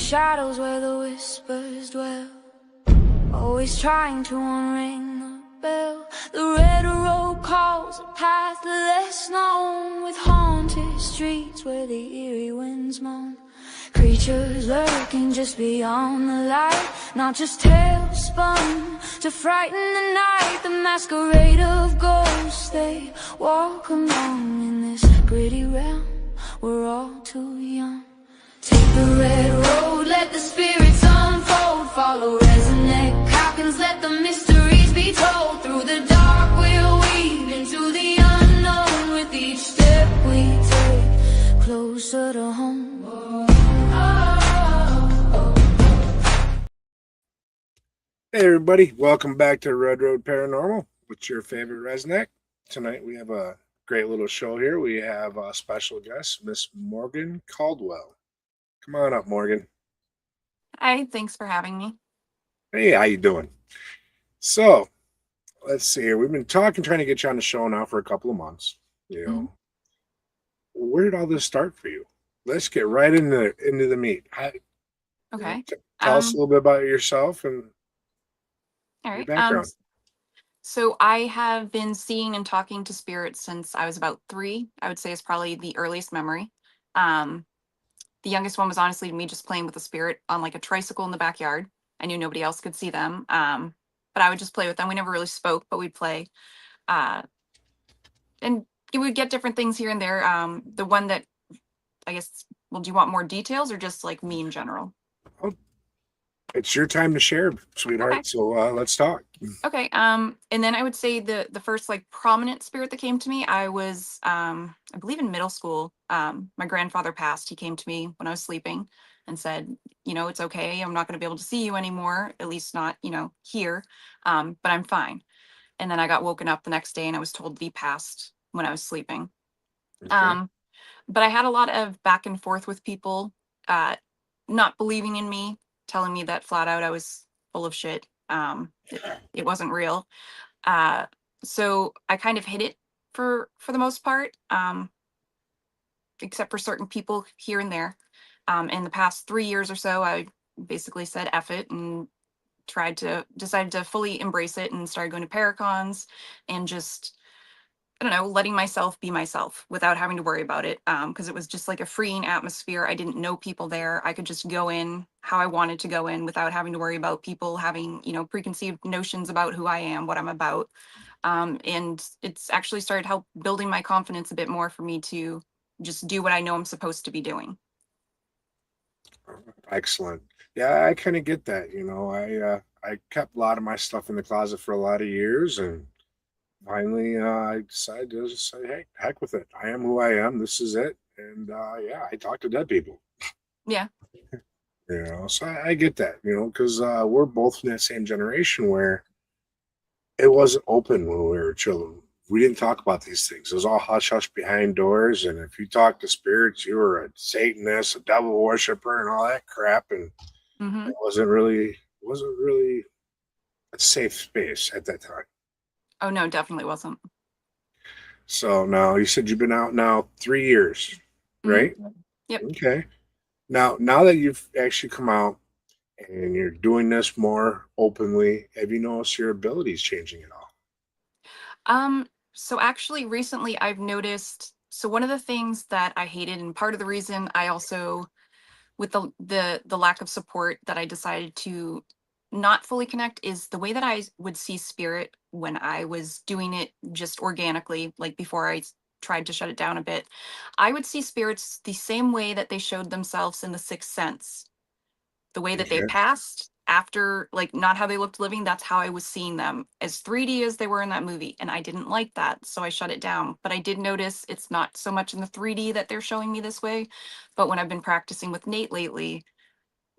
shadows where the whispers dwell, always trying to unring the bell. The red road calls a path less known, with haunted streets where the eerie winds moan. Creatures lurking just beyond the light, not just tales spun to frighten the night. The masquerade of ghosts, they walk along in this gritty realm. We're all too young. Take the red road, let the spirits unfold. Follow Rez and Morgan, let the mysteries be told. Through the dark we'll weave into the unknown. With each step we take, closer to home. Hey everybody, welcome back to Road Paranormal. What's your favorite Resneck? Tonight we have a great little show here. We have a special guest, Miss Morgan Caldwell. Come on up, Morgan. Hi, thanks for having me. Hey, how you doing? So, let's see here. We've been trying to get you on the show now for a couple of months. Where did all this start for you? Let's get right into the meat. Okay. Tell us a little bit about yourself and All your right. background. So I have been seeing and talking to spirits since I was about 3. I would say is probably the earliest memory. The youngest one was honestly me just playing with a spirit on like a tricycle in the backyard. I knew nobody else could see them. But I would just play with them. We never really spoke, but we'd play. And you would get different things here and there. The one that I guess, well, do you want more details or just like me in general? It's your time to share, sweetheart. Okay. So let's talk. Okay. And then I would say the first like prominent spirit that came to me, I was I believe in middle school. My grandfather passed. He came to me when I was sleeping and said, it's okay. I'm not going to be able to see you anymore, at least not, here. But I'm fine. And then I got woken up the next day and I was told that he passed when I was sleeping. Okay. But I had a lot of back and forth with people, not believing in me, telling me that flat out I was full of shit. It wasn't real. So I kind of hid it for the most part, except for certain people here and there. In the past 3 years or so, I basically said F it and decided to fully embrace it and started going to paracons and just, I don't know, letting myself be myself without having to worry about it. Because it was just like a freeing atmosphere. I didn't know people there. I could just go in how I wanted to go in without having to worry about people having, preconceived notions about who I am, what I'm about. And it's actually started help building my confidence a bit more for me to just do what I know I'm supposed to be doing. Excellent. Yeah, I kind of get that. I kept a lot of my stuff in the closet for a lot of years, and finally, I decided to just say, "Hey, heck with it. I am who I am. This is it." And yeah, I talk to dead people. Yeah. So I get that. Because we're both in that same generation where it wasn't open when we were children. We didn't talk about these things. It was all hush hush behind doors. And if you talked to spirits, you were a Satanist, a devil worshiper, and all that crap. And Mm-hmm. it wasn't really a safe space at that time. Oh, no, definitely wasn't. So now you said you've been out now 3 years, right? Mm-hmm. Yep. Okay. Now that you've actually come out and you're doing this more openly, have you noticed your abilities changing at all? So actually recently I've noticed, so one of the things that I hated, and part of the reason I also, with the lack of support, that I decided to not fully connect, is the way that I would see spirit when I was doing it just organically, like before tried to shut it down a bit. I would see spirits the same way that they showed themselves in The Sixth Sense. The way that they Okay. passed after, like, not how they looked living, that's how I was seeing them, as 3D as they were in that movie, and I didn't like that, so I shut it down. But I did notice it's not so much in the 3D that they're showing me this way, but when I've been practicing with Nate lately,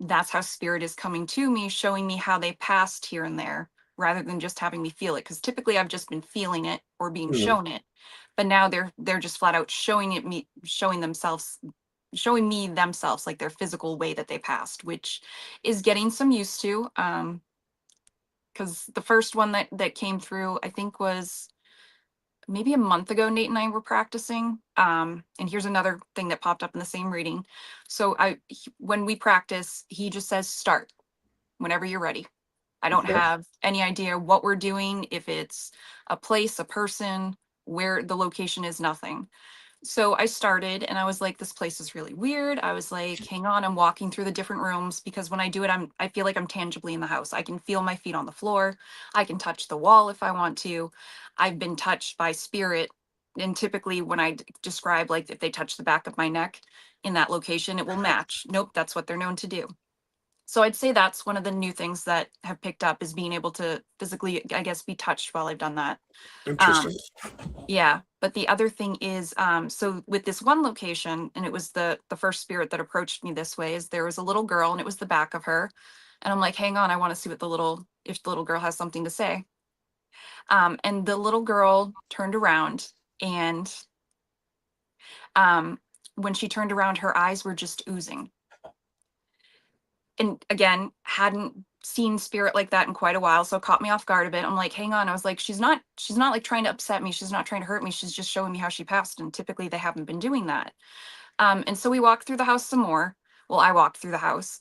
that's how spirit is coming to me, showing me how they passed here and there, rather than just having me feel it. Because typically I've just been feeling it or being Mhm. shown it, but now they're just flat out showing me themselves, like their physical way that they passed, which is getting some used to. Because the first one that came through, I think, was maybe a month ago, Nate and I were practicing. And here's another thing that popped up in the same reading. So when we practice, he just says start whenever you're ready. I don't Okay. have any idea what we're doing, if it's a place, a person, where the location is, nothing. So I started and I was like, this place is really weird. I was like, hang on, I'm walking through the different rooms because when I do it, I feel like I'm tangibly in the house. I can feel my feet on the floor. I can touch the wall if I want to. I've been touched by spirit. And typically when I describe like if they touch the back of my neck in that location, it will match. Nope, that's what they're known to do. So I'd say that's one of the new things that have picked up is being able to physically, I guess, be touched while I've done that. Interesting. Um, yeah, but the other thing is, so with this one location, and it was the first spirit that approached me this way, is there was a little girl, and it was the back of her, and I'm like, hang on, I want to see what if the little girl has something to say. And the little girl turned around, and um, when she turned around, her eyes were just oozing. And again, hadn't seen spirit like that in quite a while, so it caught me off guard a bit. I'm like, hang on. I was like, she's not like trying to upset me. She's not trying to hurt me. She's just showing me how she passed. And typically they haven't been doing that. And so we walked through the house some more. Well, I walked through the house.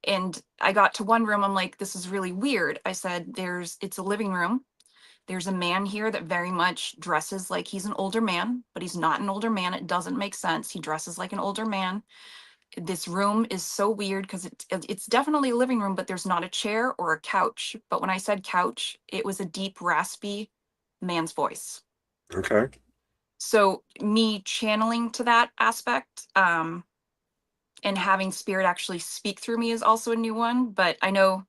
And I got to one room. I'm like, this is really weird. I said, it's a living room. There's a man here that very much dresses like he's an older man, but he's not an older man. It doesn't make sense. He dresses like an older man. This room is so weird because it's definitely a living room, but there's not a chair or a couch. But when I said couch, it was a deep, raspy man's voice. Okay. So me channeling to that aspect, and having spirit actually speak through me is also a new one. But I know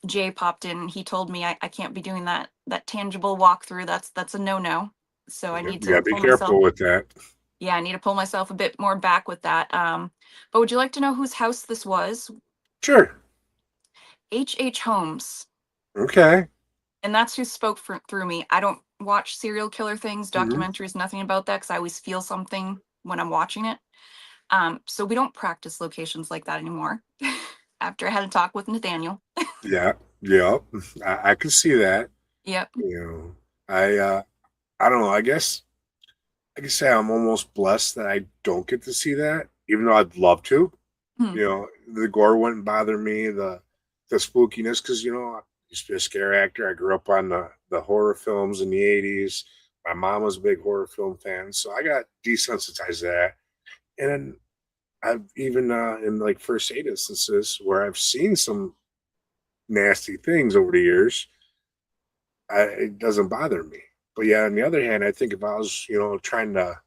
Jay popped in. He told me I can't be doing that tangible walkthrough. That's a no-no. So I need You to gotta be pull myself. careful with that. Yeah, I need to pull myself a bit more back with that. But would you like to know whose house this was? Sure. H. Holmes. Okay. And that's who spoke through me. I don't watch serial killer things, Hmm. documentaries, nothing about that because I always feel something when I'm watching it. So we don't practice locations like that anymore. After I had a talk with Nathaniel. Yeah. Yeah. I can see that. Yep. You know, I don't know. I can say I'm almost blessed that I don't get to see that, even though I'd love to. Hmm. You know, the gore wouldn't bother me, the spookiness, because I used to be a scare actor. I grew up on the horror films in the '80s. My mom was a big horror film fan, so I got desensitized to that. And then I've even in like first aid instances where I've seen some nasty things over the years, it doesn't bother me. But yeah, on the other hand, I think if I was, trying to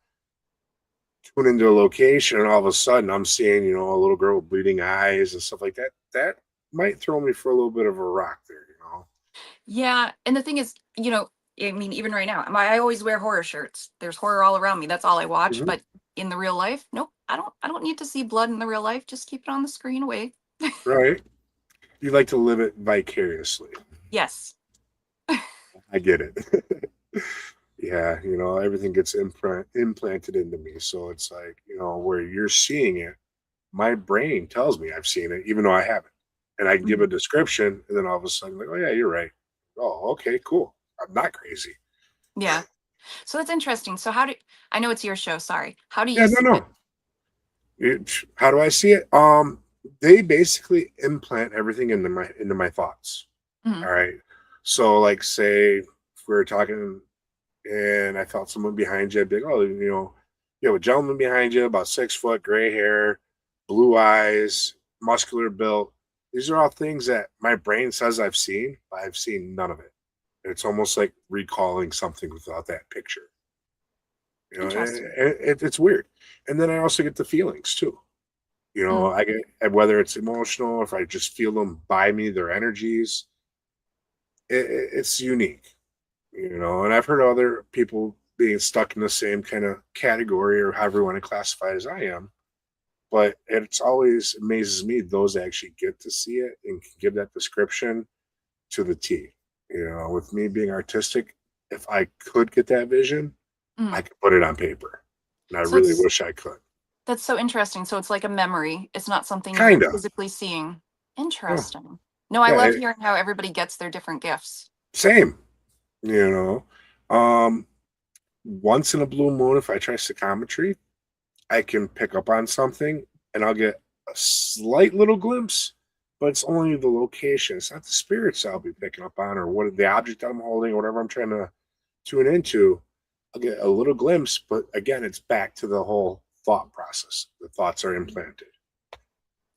tune into a location and all of a sudden I'm seeing, a little girl with bleeding eyes and stuff like that, that might throw me for a little bit of a rock there. Yeah. And the thing is, I mean, even right now, I always wear horror shirts. There's horror all around me. That's all I watch. Mhm. But in the real life, nope. I don't need to see blood in the real life. Just keep it on the screen away. Right? You like to live it vicariously. Yes. I get it. Yeah, everything gets implanted into me. So it's like, where you're seeing it, my brain tells me I've seen it, even though I haven't. And I can give a Mhm. description, and then all of a sudden, like, oh, yeah, you're right. Oh, okay, cool. I'm not crazy. Yeah. So that's interesting. So I know it's your show, sorry. How do Yeah, you no, see it? no. How do I see it? They basically implant everything into my thoughts. Mhm. All right. So, like, say if we were talking and I felt someone behind you, I'd be like, oh, you have a gentleman behind you, about 6 foot, gray hair, blue eyes, muscular built. These are all things that my brain says I've seen, but I've seen none of it. It's almost like recalling something without that picture. Interesting. It's weird. And then I also get the feelings too. Mm. I get whether it's emotional, if I just feel them by me, their energies. It's unique. And I've heard other people being stuck in the same kind of category or however you want to classify it as I am. But it's always amazes me those actually get to see it and can give that description to the T. With me being artistic, if I could get that vision, I Mm. could put it on paper. And I So really wish I could. that's so interesting. So it's like a memory. It's not something you're Kinda. physically seeing. Yeah. Interesting. No, I Yeah. love hearing how everybody gets their different gifts. Same. You know. Um, once in a blue moon, if I try psychometry, I can pick up on something and I'll get a slight little glimpse, but it's only the location. It's not the spirits I'll be picking up on or what the object I'm holding or whatever I'm trying to tune into. I'll get a little glimpse, but again, it's back to the whole thought process. The thoughts are implanted.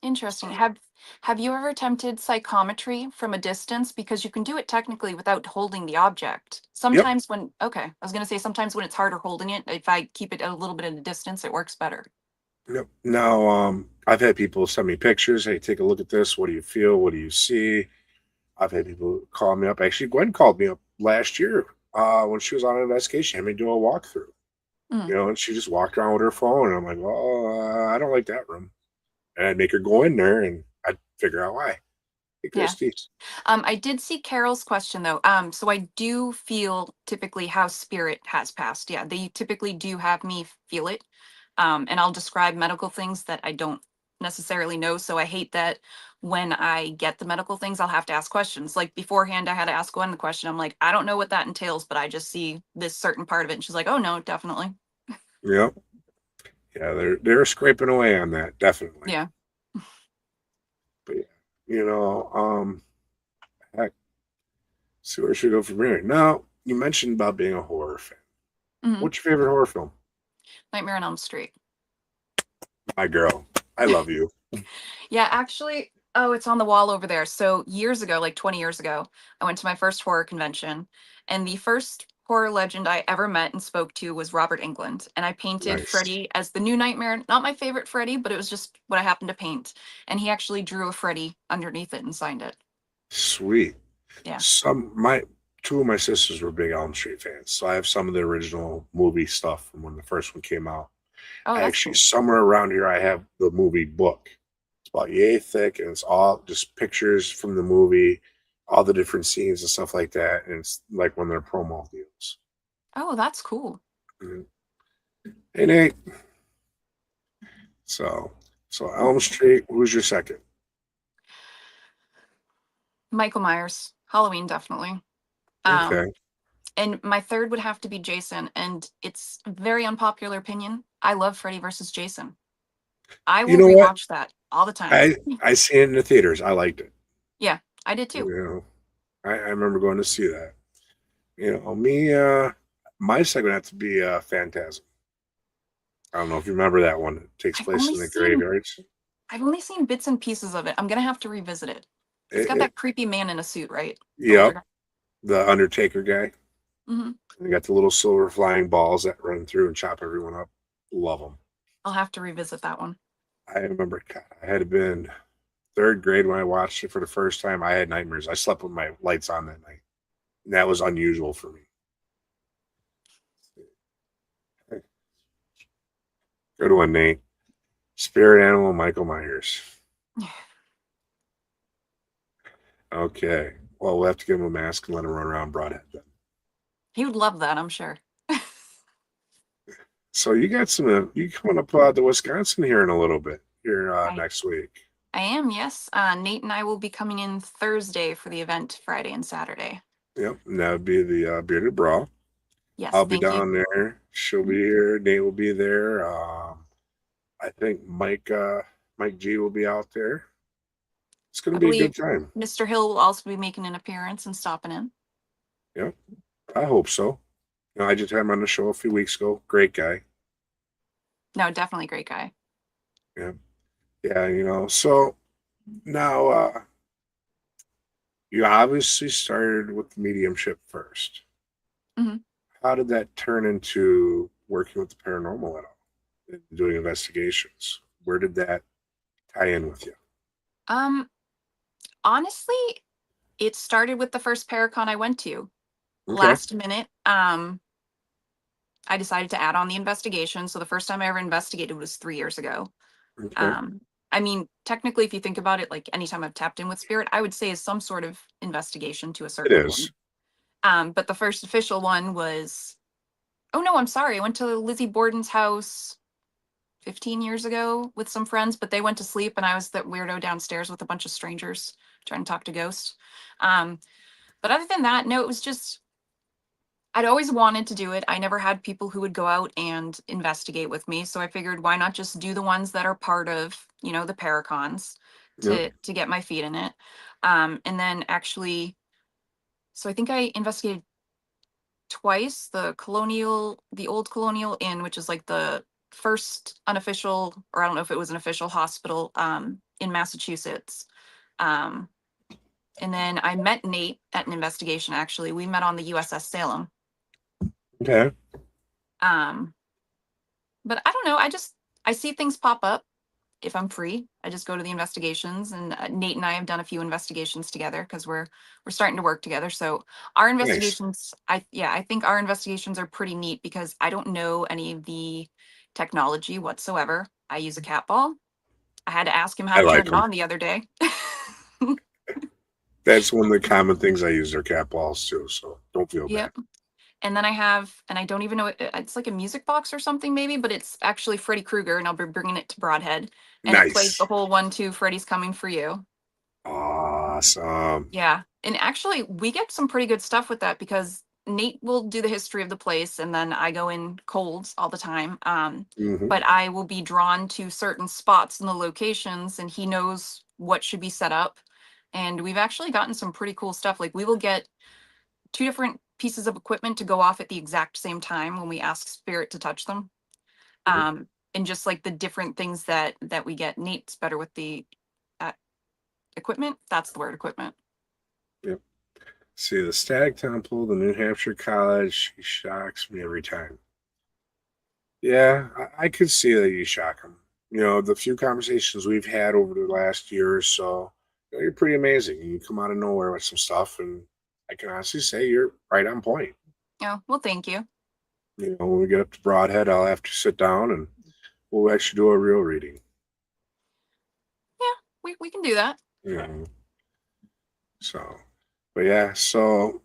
Interesting. So, Have you ever attempted psychometry from a distance? Because you can do it technically without holding the object. yep, Sometimes when, okay, I was gonna say sometimes when it's harder holding it, if I keep it a little bit at a distance, it works better. yep. Now, I've had people send me pictures. Hey, take a look at this. What do you feel? What do you see? I've had people call me up. Actually, Gwen called me up last year when she was on an investigation, had me do a walkthrough. Mm, And she just walked around with her phone, and I'm like, well, I don't like that room. And I'd make her go in there, and I'd figure out why. Hey, yeah. Christy. I did see Carol's question though. So I do feel typically how spirit has passed. Yeah, they typically do have me feel it. And I'll describe medical things that I don't necessarily know. So I hate that when I get the medical things, I'll have to ask questions. Like beforehand, I had to ask Gwen the question. I'm like, I don't know what that entails, but I just see this certain part of it. And she's like, oh no, definitely. Yep. Yeah, they're scraping away on that, definitely. Yeah. But yeah, heck, see where should we go from here. Now, you mentioned about being a horror fan. Hmm. What's your favorite horror film? Nightmare on Elm Street. My girl. I love you. Yeah, actually, oh, it's on the wall over there. So years ago, like 20 years ago, I went to my first horror convention, and the first horror legend I ever met and spoke to was Robert Englund. And I painted Nice. Freddy as the new Nightmare. Not my favorite Freddy, but it was just what I happened to paint. And he actually drew a Freddy underneath it and signed it. Sweet. Yeah. My two of my sisters were big Elm Street fans, so I have some of the original movie stuff from when the first one came out. Oh, I that's actually cool. somewhere around here I have the movie book. It's about yay thick, and it's all just pictures from the movie, all the different scenes and stuff like that. And it's like when they're promo deals. Oh, that's cool. Mhm. Hey Nate. So Elm Street. Who's your second? Michael Myers. Halloween, definitely. Um, Okay. and my third would have to be Jason. And it's a very unpopular opinion. I love Freddy versus Jason. I You will know what? rewatch that all the time. I see it in the theaters. I liked it. Yeah, I did too. You know, I remember going to see that. Me, my second would have to be Phantasm. I don't know if you remember that one. It takes I've place only in the seen graveyards. I've only seen bits and pieces of it. I'm gonna have to revisit it. It's got It that creepy man in a suit, right? The older Yep, guy. the Undertaker guy. Hmm. They got the little silver flying balls that run through and chop everyone up. Love them. I'll have to revisit that one. I remember God, I had been third grade when I watched it for the first time. I had nightmares. I slept with my lights on that night. And that was unusual for me. Good one, Nate. Spirit animal, Michael Myers. Okay. Well, we'll have to give him a mask and let him run around broadhead then. He would love that, I'm sure. So you got you coming up to Wisconsin here in a little bit here I next week. I am, yes. Nate and I will be coming in Thursday for the event Friday and Saturday. Yep, and that would be the Bearded Brawl. Yes, I'll be thank you. down there. She'll be here. Nate will be there. I think Mike G will be out there. It's going I to be a believe good time. Mr. Hill will also be making an appearance and stopping in. Yep, I hope so. I just had him on the show a few weeks ago. Great guy. No, definitely great guy. Yeah, yeah. So now you obviously started with mediumship first. Hmm. How did that turn into working with the paranormal at all? And doing investigations. Where did that tie in with you? Um, Honestly, it started with the first Paracon I went to. Okay. Last minute, I decided to add on the investigation. So the first time I ever investigated was 3 years ago. Okay. Um, I mean, technically, if you think about it, like anytime I've tapped in with spirit, I would say is some sort of investigation to a It certain point. is. But the first official one was, oh no, I'm sorry. I went to Lizzie Borden's house 15 years ago with some friends, but they went to sleep and I was that weirdo downstairs with a bunch of strangers trying to talk to ghosts. Um, but other than that, no, it was just I'd always wanted to do it. I never had people who would go out and investigate with me, so I figured why not just do the ones that are part of, the Paracons Yep. to get my feet in it. And then actually, so I think I investigated twice the old Colonial Inn, which is like the first unofficial, or I don't know if it was an official hospital in Massachusetts. Um, and then I met Nate at an investigation. Actually, we met on the USS Salem. Okay. Um, but I don't know. I see things pop up if I'm free. I just go to the investigations, and Nate and I have done a few investigations together because we're starting to work together. So our Nice. investigations, I think our investigations are pretty neat because I don't know any of the technology whatsoever. I use a cat ball. I had to ask him how I to turn like it them. on the other day. That's one of the common things I use are cat balls too. So don't feel bad. Yep. And then and I don't even know, it's like a music box or something maybe, but it's actually Freddy Krueger, and I'll be bringing it to Broadhead, and it plays the Nice. whole 1, 2, Freddy's coming for you. Awesome. Yeah. And actually, we get some pretty good stuff with that because Nate will do the history of the place, and then I go in colds all the time. Hmm. But I will be drawn to certain spots in the locations, and he knows what should be set up. And we've actually gotten some pretty cool stuff. Like, we will get two different pieces of equipment to go off at the exact same time when we ask Spirit to touch them. Hmm. And just like the different things that we get. Nate's better with the uh, equipment. That's the word, equipment. Yep. See the Stag Temple, the New Hampshire College. She shocks me every time. Yeah, I could see that you shock them. The few conversations we've had over the last year or so, you're pretty amazing. You come out of nowhere with some stuff, and I can honestly say you're right on point. Oh, well, thank you. When we get up to Broadhead, I'll have to sit down and we'll actually do a real reading. Yeah, we can do that. You know, so, but yeah, so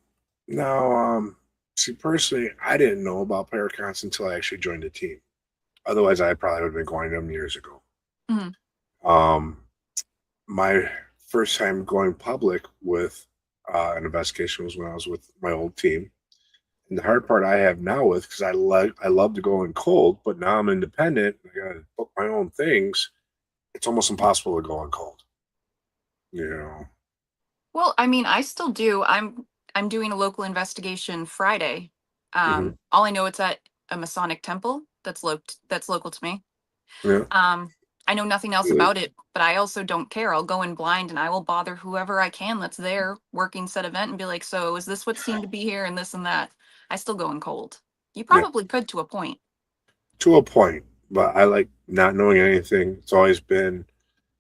now, see, personally, I didn't know about Paracons until I actually joined the team. Otherwise, I probably would have been going to them years ago. Mhm. Um, my first time going public with an investigation was when I was with my old team. And the hard part I have now with because I love to go in cold, but now I'm independent. I got to book my own things. It's almost impossible to go in cold. You know. Well, I mean, I still do. I'm doing a local investigation Friday. Hmm. All I know it's at a Masonic temple that's local to me. Yeah. Um, I know nothing else Really? about it, but I also don't care. I'll go in blind, and I will bother whoever I can that's there working said event and be like, "So is this what seemed to be here and this and that?" I still go in cold. You Yeah. probably could to a point. To a point, but I like not knowing anything. It's always been,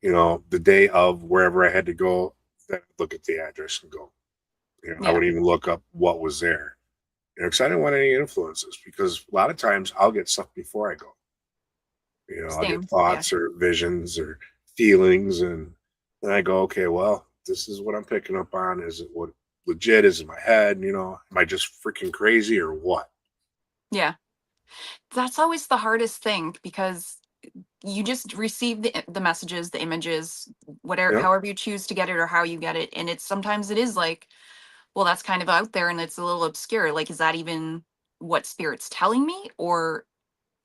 the day of wherever I had to go, then I'd look at the address and go. I Yeah, wouldn't even look up what was there. Because I didn't want any influences because a lot of times I'll get stuff before I go. I'll get same. Yeah, thoughts or visions or feelings, and then I go, okay, well, this is what I'm picking up on. Is it what legit is in my head? Am I just freaking crazy or what? yeah. That's always the hardest thing because you just receive the messages, the images, whatever, Yep. however you choose to get it or how you get it, and it's sometimes it is like, well, that's kind of out there and it's a little obscure. Like, is that even what spirit's telling me, or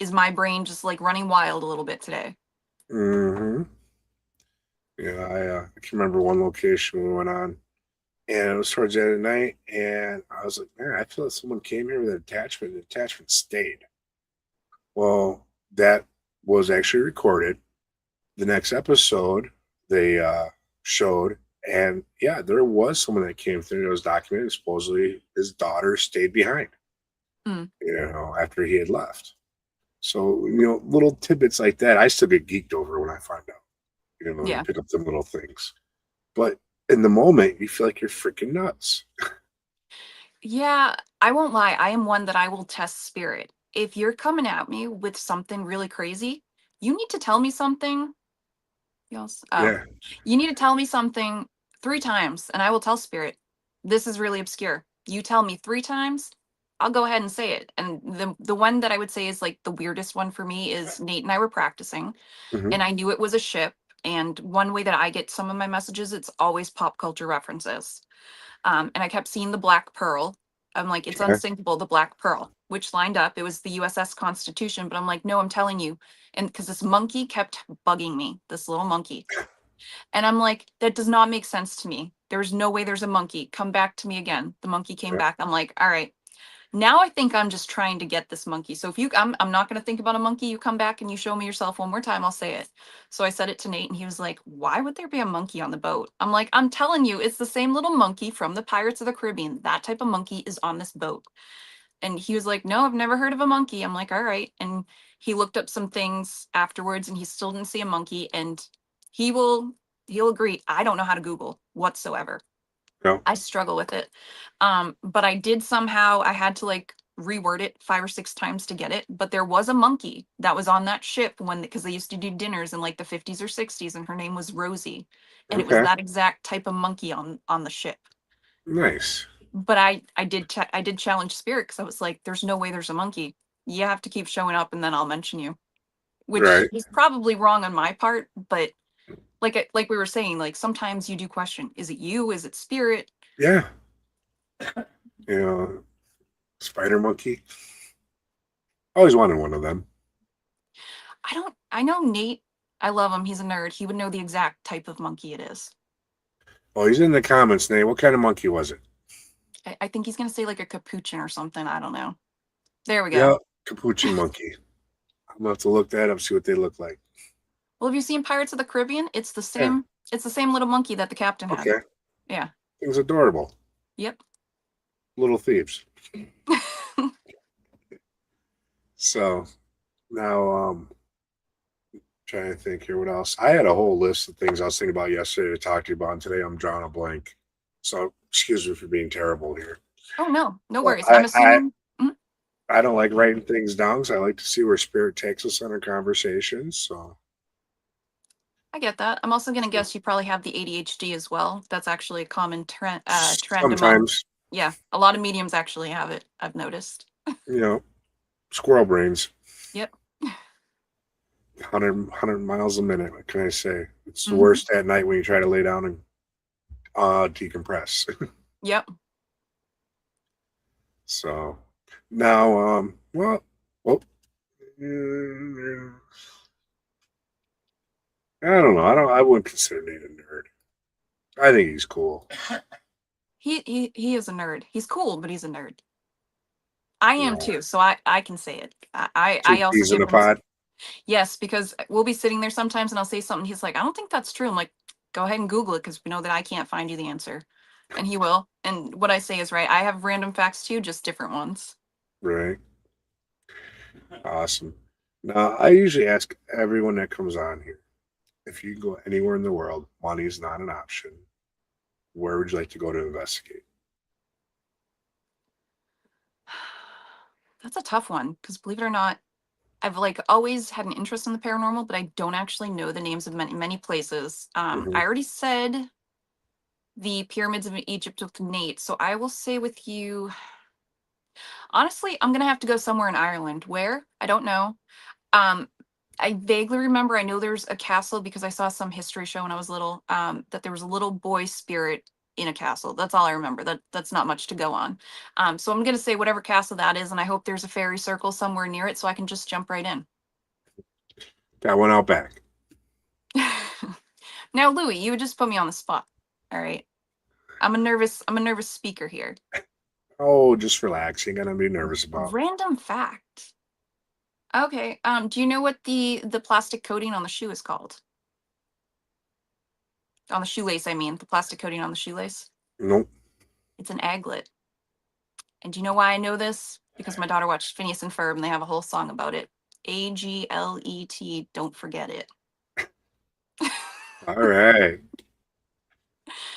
is my brain just like running wild a little bit today? Hmm. Yeah, I can remember one location we went on, and it was towards the end of the night, and I was like, man, I feel like someone came here with an attachment, and the attachment stayed. Well, that was actually recorded. The next episode they showed, and yeah, there was someone that came through. It was documented. Supposedly, his daughter stayed behind. Mm, After he had left. So little tidbits like that, I still get geeked over when I find out. You yeah. pick up them little things, but in the moment, you feel like you're freaking nuts. Yeah, I won't lie. I am one that I will test spirit. If you're coming at me with something really crazy, you need to tell me something. Yes. Oh, Yeah. you need to tell me something 3 times, and I will tell spirit, this is really obscure. You tell me 3 times, I'll go ahead and say it. And the one that I would say is like the weirdest one for me is Nate and I were practicing, Hmm. and I knew it was a ship. And one way that I get some of my messages, it's always pop culture references. And I kept seeing the Black Pearl. I'm like, it's Okay. unsinkable, the Black Pearl, which lined up. It was the USS Constitution, but I'm like, no, I'm telling you. And because this monkey kept bugging me, this little monkey. And I'm like, that does not make sense to me. There's no way there's a monkey. Come back to me again. The monkey came Yeah. back. I'm like, all right. Now I think I'm just trying to get this monkey. So if you, I'm not going to think about a monkey. You come back and you show me yourself one more time, I'll say it. So I said it to Nate and he was like, why would there be a monkey on the boat? I'm like, I'm telling you, it's the same little monkey from the Pirates of the Caribbean. That type of monkey is on this boat. And he was like, no, I've never heard of a monkey. I'm like, all right. And he looked up some things afterwards and he still didn't see a monkey. And he will, he'll agree. I don't know how to Google whatsoever. No. I struggle with it. But I did somehow, I had to like reword it 5 or 6 times to get it. But there was a monkey that was on that ship when, because they used to do dinners in like the 50s or 60s, and her name was Rosie. And it was Okay. that exact type of monkey on the ship. Nice. But I did challenge Spirit because I was like, there's no way there's a monkey. You have to keep showing up and then I'll mention you. Which Right. is probably wrong on my part, but like we were saying, like sometimes you do question, is it you? Is it Spirit? Yeah. You know, spider monkey. Always wanted one of them. I know Nate, I love him, he's a nerd. He would know the exact type of monkey it is. Oh, he's in the comments, Nate. What kind of monkey was it? I think he's gonna say like a capuchin or something. I don't know. There we go. Yeah, capuchin monkey. I'm gonna have to look that up, see what they look like. Well, have you seen Pirates of the Caribbean? Yeah. It's the same little monkey that the captain had. Okay. Yeah. Thing's adorable. Yep. Little thieves. So now, trying to think here what else. I had a whole list of things I was thinking about yesterday to talk to you about, and today I'm drawing a blank. So excuse me for being terrible here. Oh no, no Well, worries. I'm assuming. Mhm. I don't like writing things down, so I like to see where spirit takes us in our conversations. So I get that. I'm also gonna guess you probably have the ADHD as well. That's actually a common trend among. sometimes, Yeah, a lot of mediums actually have it. I've noticed. you know, squirrel brains, Yep. 100 miles a minute. What can I say? It's the Hmm. worst at night when you try to lay down and decompress. Yep. So now, well, mm, I don't know. I wouldn't consider Nate a nerd. I think he's cool. He is a nerd. He's cool, but he's a nerd. I am Yeah. too, so I can say it. Two I also peas in give a him pod. yes, because we'll be sitting there sometimes and I'll say something. He's like, I don't think that's true. I'm like, go ahead and Google it because we know that I can't find you the answer. And he will. And what I say is right. I have random facts too, just different ones. Right. Awesome. Now, I usually ask everyone that comes on here if you can go anywhere in the world, money is not an option. Where would you like to go to investigate? That's a tough one because believe it or not, I've like always had an interest in the paranormal, but I don't actually know the names of many places. Hmm. I already said the pyramids of Egypt with Nate, so I will say with you, honestly, I'm gonna have to go somewhere in Ireland. Where? I don't know. Um, I vaguely remember, I know there's a castle because I saw some history show when I was little, that there was a little boy spirit in a castle. That's all I remember. That's not much to go on. So I'm gonna say whatever castle that is, and I hope there's a fairy circle somewhere near it so I can just jump right in. Got one out back. Now, Louis, you just put me on the spot. All right. I'm a nervous speaker here. Oh, just relax. You ain't gonna be nervous about. Random fact. Okay. Do you know what the plastic coating on the shoe is called? On the shoelace, I mean, the plastic coating on the shoelace. Nope. It's an aglet. And do you know why I know this? Because my daughter watched Phineas and Ferb and they have a whole song about it. AGLET, don't forget it. All right.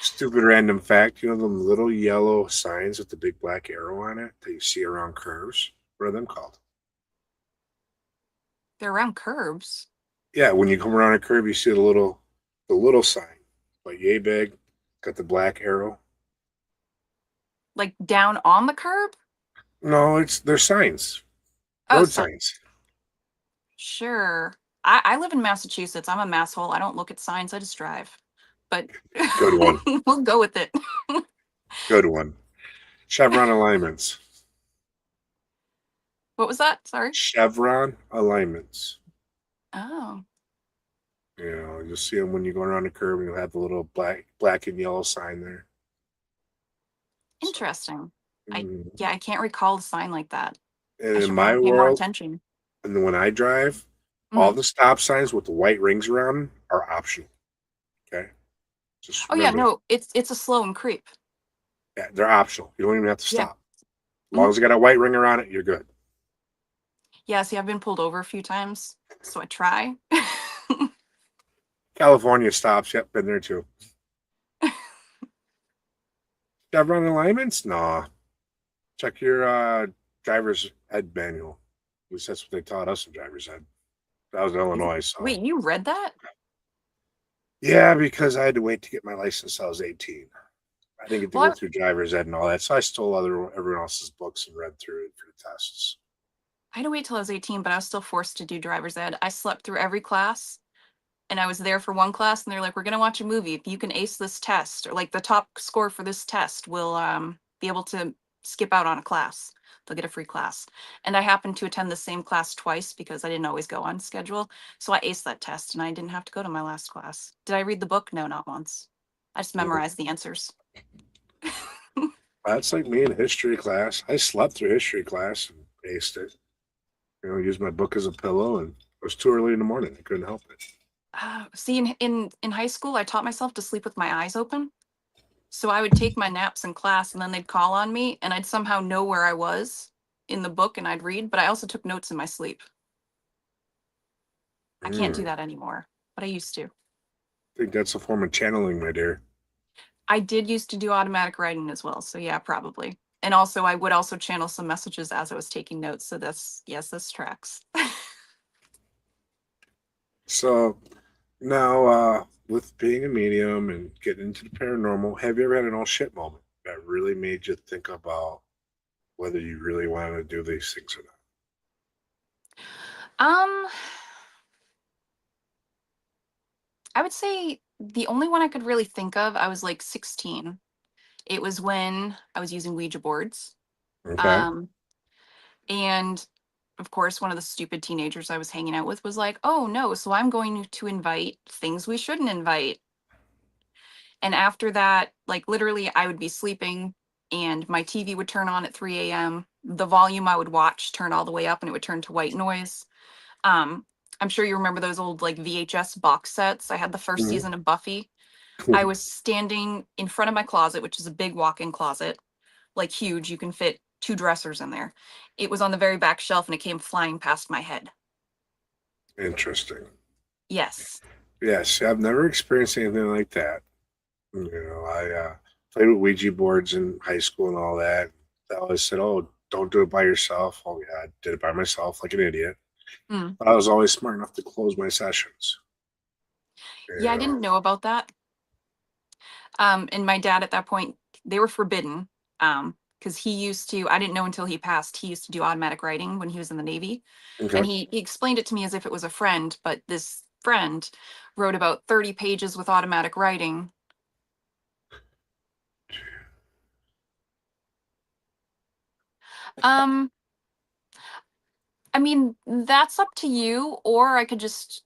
Stupid random fact. You know them little yellow signs with the big black arrow on it that you see around curves? What are them called? They're around curbs. Yeah, when you come around a curve, you see the little sign, but yay big, got the black arrow. Like down on the curb? No, they're signs, Oh, road so signs. sure. I live in Massachusetts. I'm a masshole. I don't look at signs, I just drive. But Good one. we'll go with it. Good one. Chevron alignments. What was that? Sorry. Chevron alignments. Oh, You'll see them when you go around the curve, and you'll have the little black and yellow sign there. So, interesting. mm. I can't recall a sign like that. And I in should my probably pay more world, attention. and when I drive, all Mhm. the stop signs with the white rings around them are optional. Okay, just Oh yeah, remember that. no, it's a slow and creep. Yeah, they're optional. You don't even have to Yeah. stop. As long as you got a white ring around it, you're good. Yeah, see, I've been pulled over a few times, so I try. California stops. Yep, been there too. Chevron alignments? Nah. Check your driver's ed manual. At least that's what they taught us in driver's ed. That was in Illinois, so Wait, you read that? yeah, because I had to wait to get my license till I was 18. I didn't get to Well, go through driver's ed and all that, so I stole everyone else's books and read through it for the tests. I had to wait till I was 18, but I was still forced to do driver's ed. I slept through every class, and I was there for one class, and they're like, "We're gonna watch a movie. If you can ace this test, or like the top score for this test, will be able to skip out on a class. They'll get a free class." And I happened to attend the same class twice because I didn't always go on schedule. So I aced that test, and I didn't have to go to my last class. Did I read the book? No, not once. I just Mm. memorized the answers. That's like me in history class. I slept through history class and aced it. Used my book as a pillow, and it was too early in the morning. I couldn't help it. See, in high school, I taught myself to sleep with my eyes open. So I would take my naps in class, and then they'd call on me, and I'd somehow know where I was in the book, and I'd read, but I also took notes in my sleep. I can't do Mm. that anymore, but I used to. I think that's a form of channeling, my dear. I did used to do automatic writing as well, so yeah, probably. And also, I would also channel some messages as I was taking notes, so yes, this tracks. So now, with being a medium and getting into the paranormal, have you ever had an all shit moment that really made you think about whether you really wanted to do these things or not? Um, I would say the only one I could really think of, I was like 16. It was when I was using Ouija boards. Okay. Um, and of course, one of the stupid teenagers I was hanging out with was like, "Oh no, so I'm going to invite things we shouldn't invite." And after that, like literally, I would be sleeping and my TV would turn on at 3 a.m. The volume I would watch turn all the way up and it would turn to white noise. Um, I'm sure you remember those old like VHS box sets. I had the first Mhm. season of Buffy. I was standing in front of my closet, which is a big walk-in closet, like huge. You can fit two dressers in there. It was on the very back shelf and it came flying past my head. Interesting. Yes. Yes, I've never experienced anything like that. I played with Ouija boards in high school and all that. They always said, "Oh, don't do it by yourself." Oh, yeah, I did it by myself like an idiot. Mm. But I was always smart enough to close my sessions. Yeah, You I know, didn't know about that. And my dad at that point, they were forbidden. Because he used to, I didn't know until he passed, he used to do automatic writing when he was in the Navy. And okay. he explained it to me as if it was a friend, but this friend wrote about 30 pages with automatic writing. Um, I mean, that's up to you, or I could just,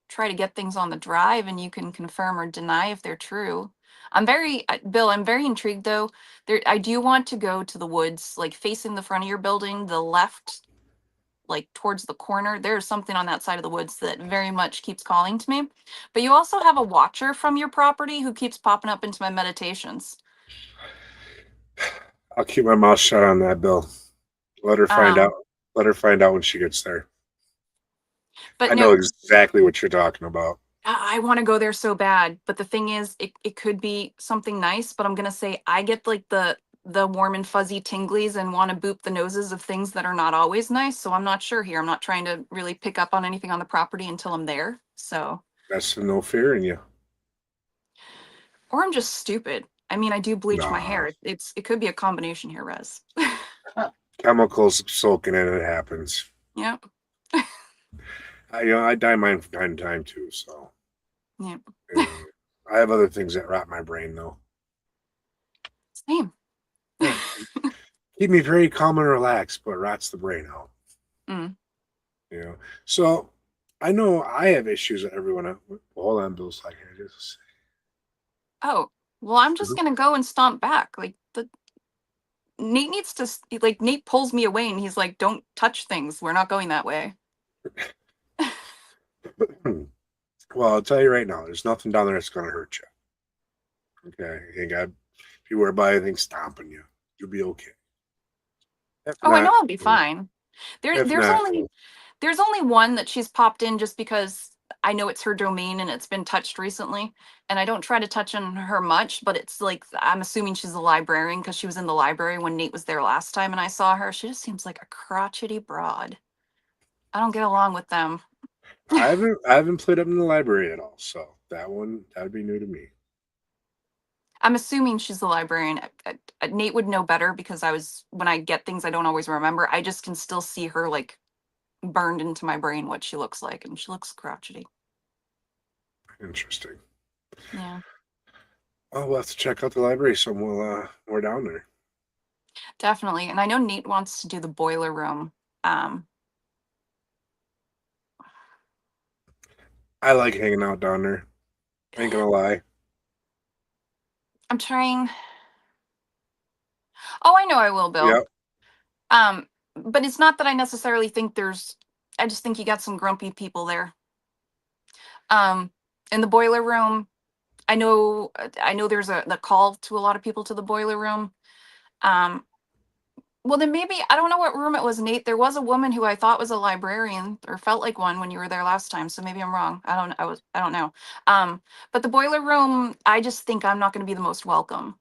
try to get things on the drive and you can confirm or deny if they're true. Bill, I'm very intrigued though. I do want to go to the woods, like facing the front of your building, the left, like towards the corner. There's something on that side of the woods that very much keeps calling to me. But you also have a watcher from your property who keeps popping up into my meditations. I'll keep my mouth shut on that, Bill. Let her find out. Um, Let her find out when she gets there. but I know no, exactly what you're talking about. I want to go there so bad, but the thing is, it could be something nice. But I'm gonna say I get like the warm and fuzzy tinglies and want to boop the noses of things that are not always nice. So I'm not sure here. I'm not trying to really pick up on anything on the property until I'm there. So, That's the no fear in you. or I'm just stupid. I mean, I do bleach my Nah, hair. It could be a combination here, Rez. chemicals soaking in. It happens. Yeah, I dye mine from time to time too. So yeah, I have other things that rot my brain though. same. Yeah, keep me very calm and relaxed, but rots the brain out. Mm. You know, so I know I have issues with everyone. Hold on, Bill's like, I just Oh, well, I'm just gonna go and stomp back. Like the Nate needs to like Nate pulls me away and he's like, "Don't touch things. We're not going that way." well, I'll tell you right now, there's nothing down there that's going to hurt you. Okay, you ain't got if you worry about anything stomping you, you'll be okay. If Oh, I know not, I'll be fine. There, if there's not, only there's only one that she's popped in just because I know it's her domain and it's been touched recently. And I don't try to touch on her much, but it's like I'm assuming she's a librarian because she was in the library when Nate was there last time and I saw her. She just seems like a crotchety broad. I don't get along with them. I haven't played up in the library at all, so that would be new to me. I'm assuming she's the librarian. Nate would know better because when I get things I don't always remember. I just can still see her like burned into my brain what she looks like, and she looks crotchety. Interesting. Yeah, Oh, we'll have to check out the library. So we're down there. definitely. And I know Nate wants to do the boiler room. Um, I like hanging out down there. Ain't gonna lie. I'm trying. Oh, I know I will, Bill. Yep. But it's not that I necessarily think there's. I just think you got some grumpy people there. Um, in the boiler room, I know there's a call to a lot of people to the boiler room. Um, well, then maybe I don't know what room it was, Nate. There was a woman who I thought was a librarian or felt like one when you were there last time. So maybe I'm wrong. I don't know. But the boiler room, I just think I'm not going to be the most welcome.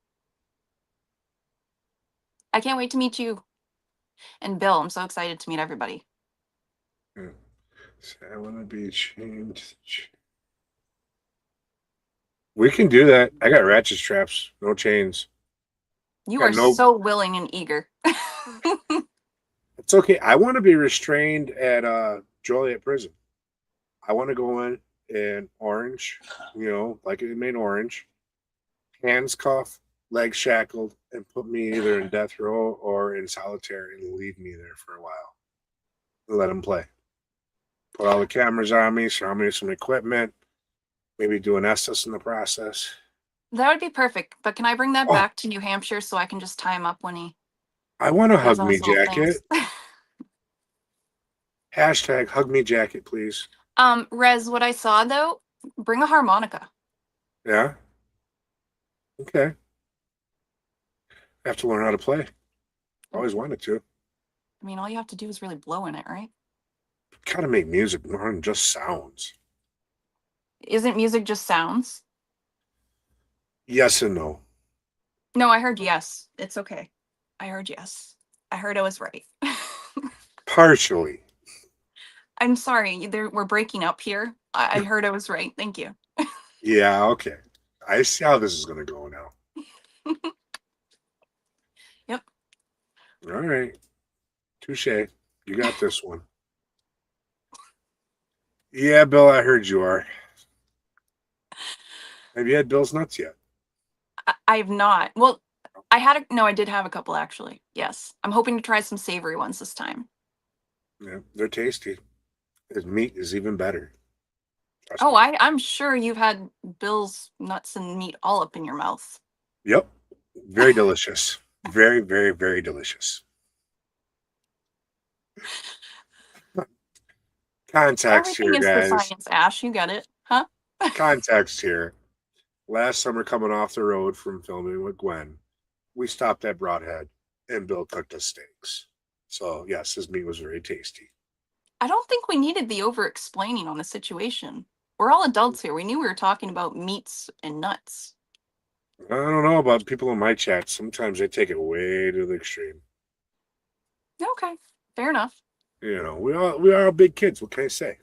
I can't wait to meet you and Bill. I'm so excited to meet everybody. Yeah. So I want to be changed. We can do that. I got ratchet straps, no chains. You Got are no. so willing and eager. It's okay. I want to be restrained at Joliet Prison. I want to go in orange, like in main orange, hands cuffed, legs shackled, and put me either in death row or in solitary and leave me there for a while. Let them play. Put all the cameras on me, surround me with some equipment, maybe do an Estes in the process. That would be perfect. But can I bring that Oh, back to New Hampshire so I can just tie him up when he I want a does hug all me his little jacket. things? Hashtag hug me jacket, please. Rez, what I saw though, bring a harmonica. Yeah. Okay. I have to learn how to play. Always wanted to. I mean, all you have to do is really blow in it, right? Gotta make music more than just sounds. Isn't music just sounds? Yes and no. No, I heard yes. It's okay. I heard yes. I heard I was right. Partially. I'm sorry. We're breaking up here. I heard I was right. Thank you. Yeah, okay. I see how this is gonna go now. Yep. All right. Touche. You got this one. Yeah, Bill, I heard you are. Have you had Bill's nuts yet? I have not. Well, no, I did have a couple actually. Yes. I'm hoping to try some savory ones this time. Yeah, they're tasty. His meat is even better. Trust Oh, me. I'm sure you've had Bill's nuts and meat all up in your mouth. Yep. Very delicious. Very, very, very delicious. Context Everything here, is the guys. science, Ash. You get it, huh? Context here. Last summer, coming off the road from filming with Gwen, we stopped at Broadhead and Bill cooked us steaks. So, yes, his meat was very tasty. I don't think we needed the over explaining on the situation. We're all adults here. We knew we were talking about meats and nuts. I don't know about people in my chat. Sometimes they take it way to the extreme. Okay, fair enough. We are big kids. What can I say?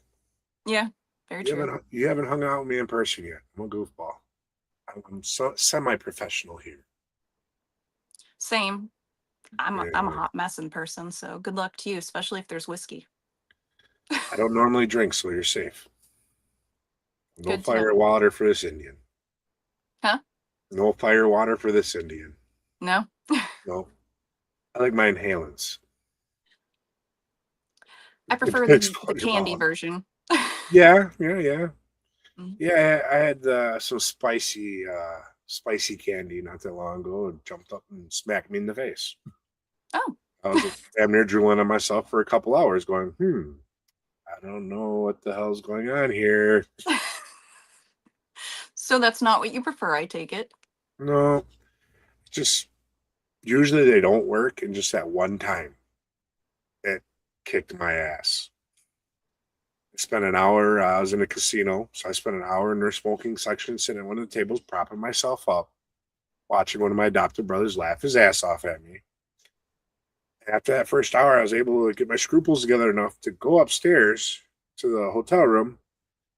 Yeah, very true. You haven't hung out with me in person yet. I'm a goofball. I'm semi-professional here. Same. I'm a Yeah. hot mess in person, so good luck to you, especially if there's whiskey. I don't normally drink, so you're safe. No Good to know. fire water for this Indian. Huh? No fire water for this Indian. No? No. I like my inhalants. I It prefer the explode your candy mouth. version. Yeah, yeah, yeah. Mm. Yeah, I had some spicy candy not that long ago and jumped up and smacked me in the face. Oh, I was damn near drooling on myself for a couple hours going, I don't know what the hell's going on here. so that's not what you prefer, I take it. No, just usually they don't work. And just that one time, it kicked my ass. I spent an hour, I was in a casino. So I spent an hour in their smoking section, sitting at one of the tables, propping myself up, watching one of my adopted brothers laugh his ass off at me. After that first hour, I was able to get my scruples together enough to go upstairs to the hotel room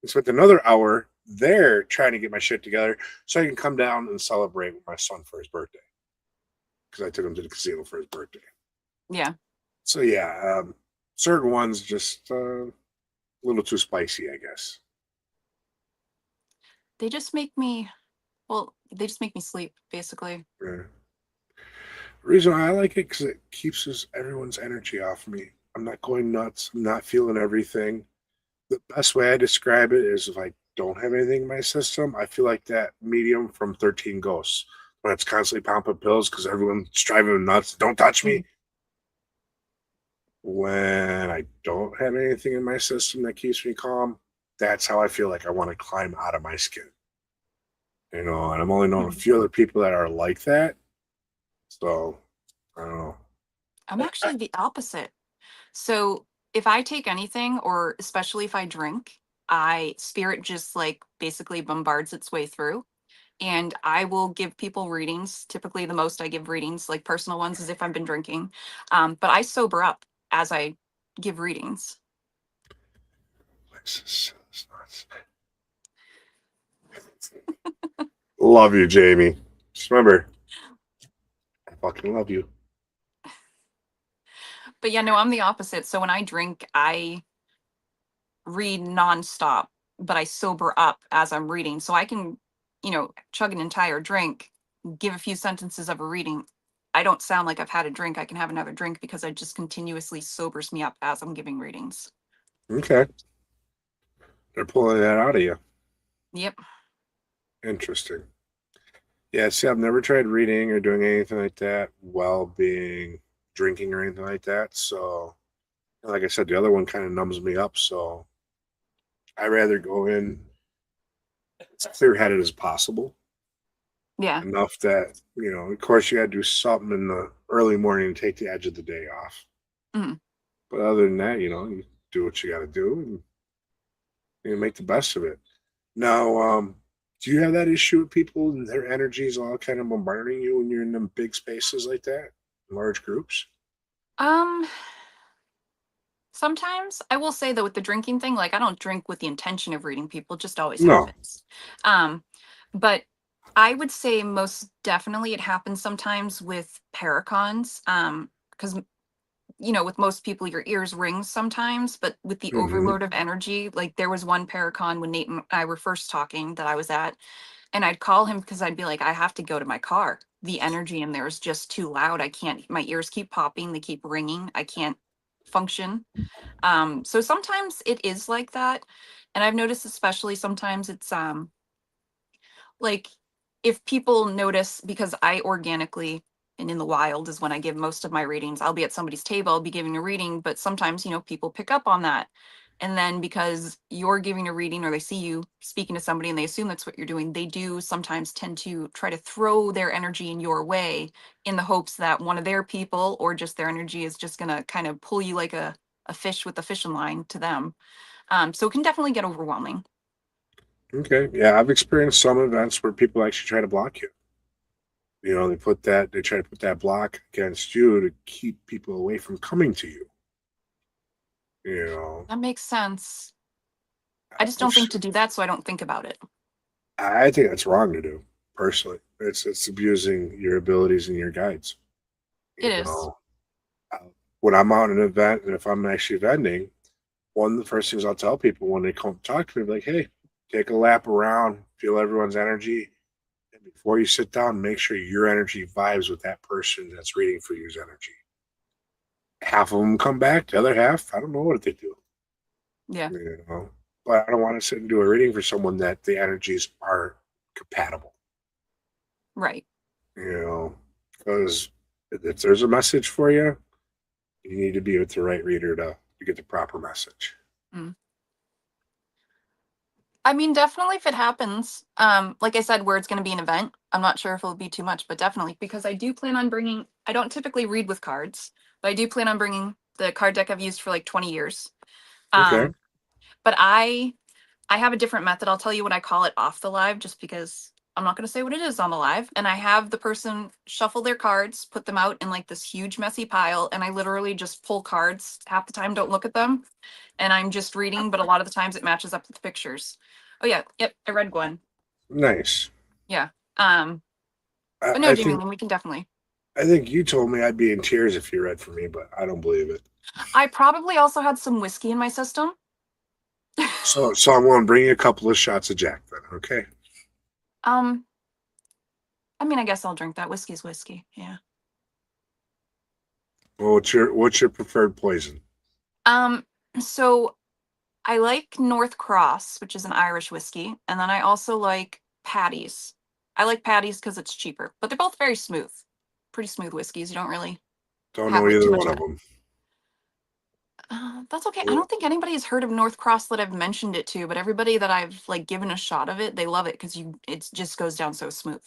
and spent another hour there trying to get my shit together so I can come down and celebrate with my son for his birthday because I took him to the casino for his birthday. Yeah. So yeah, certain ones just a little too spicy, I guess. They just make me, well, they just make me sleep, basically. Yeah. The reason why I like it because it keeps everyone's energy off me. I'm not going nuts. I'm not feeling everything. The best way I describe it is if I don't have anything in my system, I feel like that medium from 13 Ghosts when it's constantly pumping pills because everyone's driving me nuts. Don't touch me. Mhm. When I don't have anything in my system that keeps me calm, that's how I feel like I want to climb out of my skin. And I'm only known a Mhm. few other people that are like that. So I don't know. I'm actually the opposite. So if I take anything, or especially if I drink, I spirit just like basically bombards its way through. And I will give people readings. Typically, the most I give readings, like personal ones, is if I've been drinking. But I sober up as I give readings. Love you, Jamie. Just remember, I fucking love you. But yeah, no, I'm the opposite. So when I drink, I read nonstop, but I sober up as I'm reading. So I can, chug an entire drink, give a few sentences of a reading. I don't sound like I've had a drink. I can have another drink because it just continuously sobers me up as I'm giving readings. Okay. They're pulling that out of you. Yep. Interesting. Yeah, see, I've never tried reading or doing anything like that while being drinking or anything like that. So, like I said, the other one kind of numbs me up. So I rather go in as clear headed as possible. Yeah. Enough that, of course, you got to do something in the early morning to take the edge of the day off. Mhm. But other than that, you do what you got to do and make the best of it. Now, do you have that issue with people and their energies all kind of bombarding you when you're in them big spaces like that, large groups? Um, Sometimes I will say though with the drinking thing, like I don't drink with the intention of reading people, it just always No. happens. Um, but I would say most definitely it happens sometimes with paracons. Because with most people your ears ring sometimes, but with the Hmm. overload of energy, like there was one paracon when Nate and I were first talking that I was at, and I'd call him because I'd be like, I have to go to my car. The energy in there is just too loud. I can't, my ears keep popping, they keep ringing. I can't function. So sometimes it is like that. And I've noticed especially sometimes it's like if people notice, because I organically and in the wild is when I give most of my readings. I'll be at somebody's table, I'll be giving a reading, but sometimes, people pick up on that. And then because you're giving a reading or they see you speaking to somebody and they assume that's what you're doing, they do sometimes tend to try to throw their energy in your way in the hopes that one of their people or just their energy is just going to kind of pull you like a fish with a fishing line to them. So it can definitely get overwhelming. Okay. Yeah, I've experienced some events where people actually try to block you. They try to put that block against you to keep people away from coming to you. You know, That makes sense. I just don't which think to do that, so I don't think about it. I think that's wrong to do. Personally, it's abusing your abilities and your guides. It You is. know, Uh, when I'm out at an event and if I'm actually vending, one of the first things I'll tell people when they come talk to me, like, hey, take a lap around, feel everyone's energy. And before you sit down, make sure your energy vibes with that person that's reading for you's energy. half of them come back. The other half, I don't know what they do. Yeah. You know, but I don't want to sit and do a reading for someone that the energies are compatible. Right. You know, because if there's a message for you, you need to be with the right reader to get the proper message. Mm. I mean, definitely if it happens, like I said, where it's going to be an event, I'm not sure if it'll be too much, but definitely because I do plan on bringing, I don't typically read with cards, but I do plan on bringing the card deck I've used for like 20 years. Okay. Um, but I have a different method. I'll tell you what I call it off the live, just because I'm not going to say what it is on the live. And I have the person shuffle their cards, put them out in like this huge messy pile, and I literally just pull cards. Half the time, don't look at them, and I'm just reading. But a lot of the times, it matches up with the pictures. Oh yeah, yep, I read Gwen. Nice. Yeah. I, But no, I Jamie think Lynn, we can definitely. I think you told me I'd be in tears if you read for me, but I don't believe it. I probably also had some whiskey in my system. So I'm going to bring you a couple of shots of Jack then. Okay. Um, I mean, I guess I'll drink that. Whiskey's whiskey. Yeah. Well, what's your preferred poison? Um, so I like North Cross, which is an Irish whiskey, and then I also like Patty's. I like Patty's because it's cheaper, but they're both very smooth. Pretty smooth whiskeys. You don't really Don't have know like too either much one of of it. them. That's okay. I don't think anybody has heard of North Cross that I've mentioned it to, but everybody that I've like given a shot of it, they love it because it just goes down so smooth.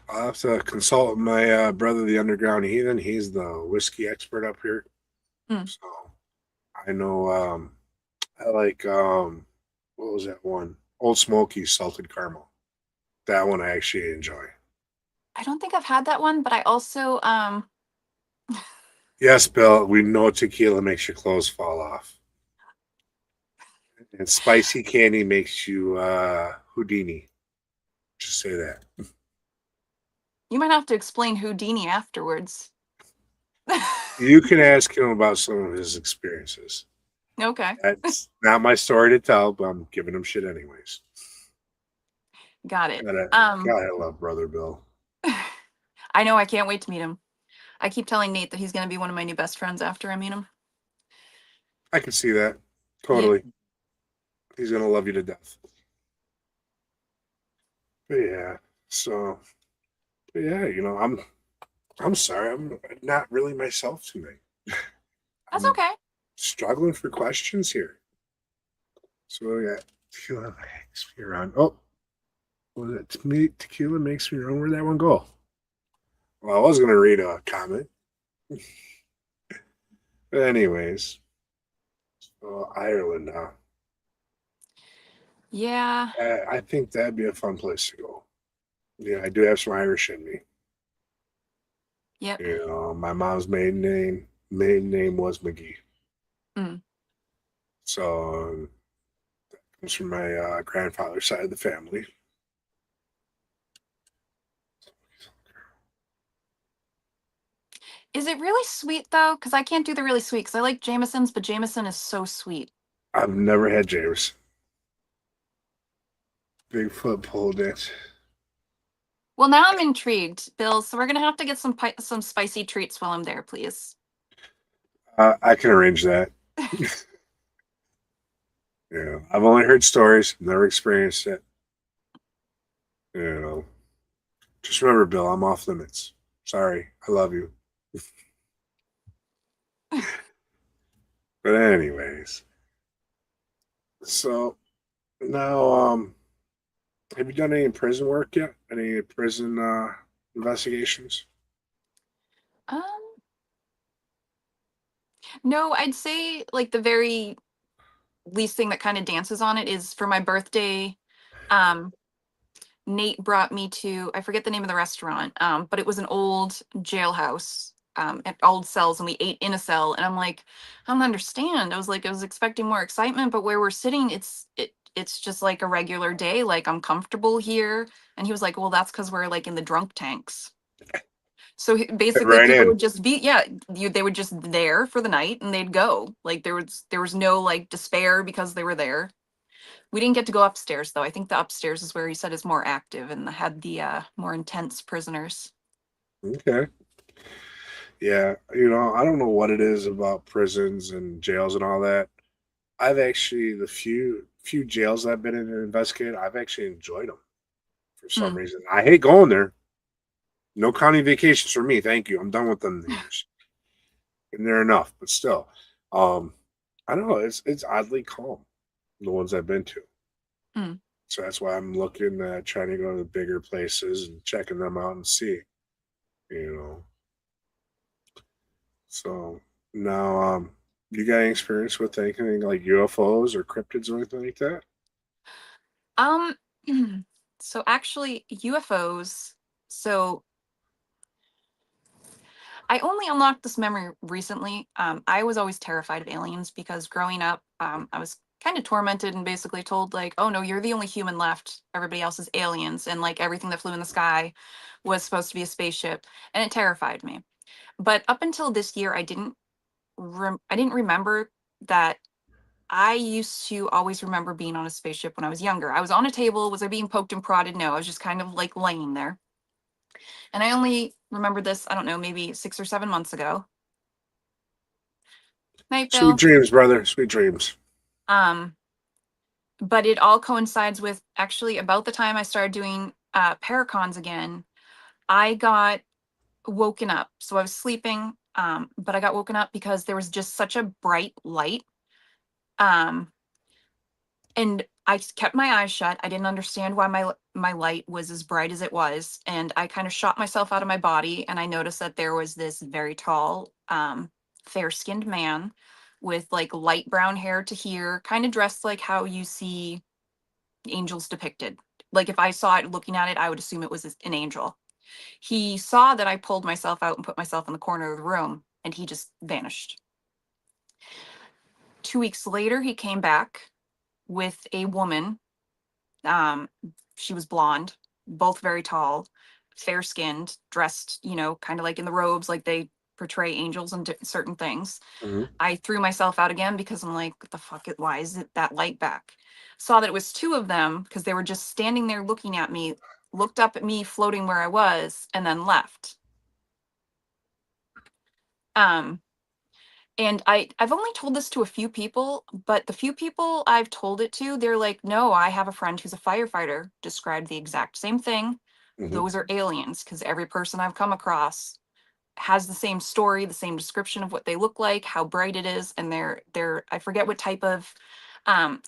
I'll have to consult my brother, the Underground Heathen. He's the whiskey expert up here. Mm. So I know. I like what was that one? Old Smoky salted caramel. That one I actually enjoy. I don't think I've had that one, but I also Yes, Bill. We know tequila makes your clothes fall off, and spicy candy makes you Houdini. Just say that. you might have to explain Houdini afterwards. You can ask him about some of his experiences. Okay, That's not my story to tell, but I'm giving him shit anyways. got it. Gotta love brother Bill. I know I can't wait to meet him. I keep telling Nate that he's going to be one of my new best friends after I meet him. I can see that Yeah. totally. He's gonna love you to death. But yeah, so but yeah, I'm sorry, I'm not really myself tonight. That's I'm okay. struggling for questions here. So yeah, tequila makes me run. Oh, was it to me? Tequila makes me run. Where'd that one go? Well, I was gonna read a comment, but anyways, so Ireland now. Yeah. I think that'd be a fun place to go. Yeah, I do have some Irish in me. Yep. My mom's maiden name was McGee. Mm. So that comes from my grandfather's side of the family. Is it really sweet though? Because I can't do the really sweet because I like Jameson's, but Jameson is so sweet. I've never had James. Bigfoot pulled it. Well, now I'm intrigued, Bill. So we're gonna have to get some spicy treats while I'm there, please. I can arrange that. Yeah, I've only heard stories, never experienced it. You know, just remember, Bill, I'm off limits. Sorry, I love you. But anyways, so now, have you done any prison work yet? Any prison investigations? Um, no, I'd say like the very least thing that kind of dances on it is for my birthday. Um, Nate brought me to, I forget the name of the restaurant, but it was an old jailhouse, and old cells, and we ate in a cell. And I'm like, I don't understand. I was like, I was expecting more excitement, but where we're sitting, it's just like a regular day. Like I'm comfortable here. And he was like, well, that's because we're like in the drunk tanks. So Fit basically, right people in. would just be, yeah, they would just there for the night and they'd go. Like there was no like despair because they were there. We didn't get to go upstairs though. I think the upstairs is where he said is more active and had the more intense prisoners. Okay. Yeah, I don't know what it is about prisons and jails and all that. I've actually the few jails I've been in and investigated, I've actually enjoyed them for some Mm, reason. I hate going there. No county vacations for me, thank you. I'm done with them years, and they're enough. But still, um, I don't know. It's oddly calm. The ones I've been to, mm. so that's why I'm looking at trying to go to the bigger places and checking them out and see. You know, so now, you got any experience with anything like UFOs or cryptids or anything like that? Um, so actually, UFOs. So I only unlocked this memory recently. I was always terrified of aliens because growing up, I was kind of tormented and basically told like, "Oh no, you're the only human left. Everybody else is aliens," and like everything that flew in the sky was supposed to be a spaceship, and it terrified me. But up until this year, I didn't remember that. I used to always remember being on a spaceship when I was younger. I was on a table. Was I being poked and prodded? No, I was just kind of like laying there. And I only remembered this, I don't know, maybe 6 or 7 months ago. Night, Sweet Bill. dreams, brother. Sweet dreams. Um, but it all coincides with actually about the time I started doing paracons again. I got woken up. So I was sleeping, but I got woken up because there was just such a bright light. Um, and kept my eyes shut. I didn't understand why my light was as bright as it was, and I kind of shot myself out of my body. And I noticed that there was this very tall, fair-skinned man with like light brown hair to here, kind of dressed like how you see angels depicted. Like if I saw it looking at it, I would assume it was an angel. He saw that I pulled myself out and put myself in the corner of the room, and he just vanished. 2 weeks later, he came back with a woman. Um, she was blonde, both very tall, fair skinned, dressed, kind of like in the robes, like they portray angels and certain things. Mhm. I threw myself out again because I'm like, what the fuck? Why is it that light back? Saw that it was two of them because they were just standing there looking at me, looked up at me floating where I was, and then left. Um, And I've only told this to a few people, but the few people I've told it to, they're like, "No, I have a friend who's a firefighter, described the exact same thing. Mhm. Those are aliens," because every person I've come across has the same story, the same description of what they look like, how bright it is, and they're I forget what type of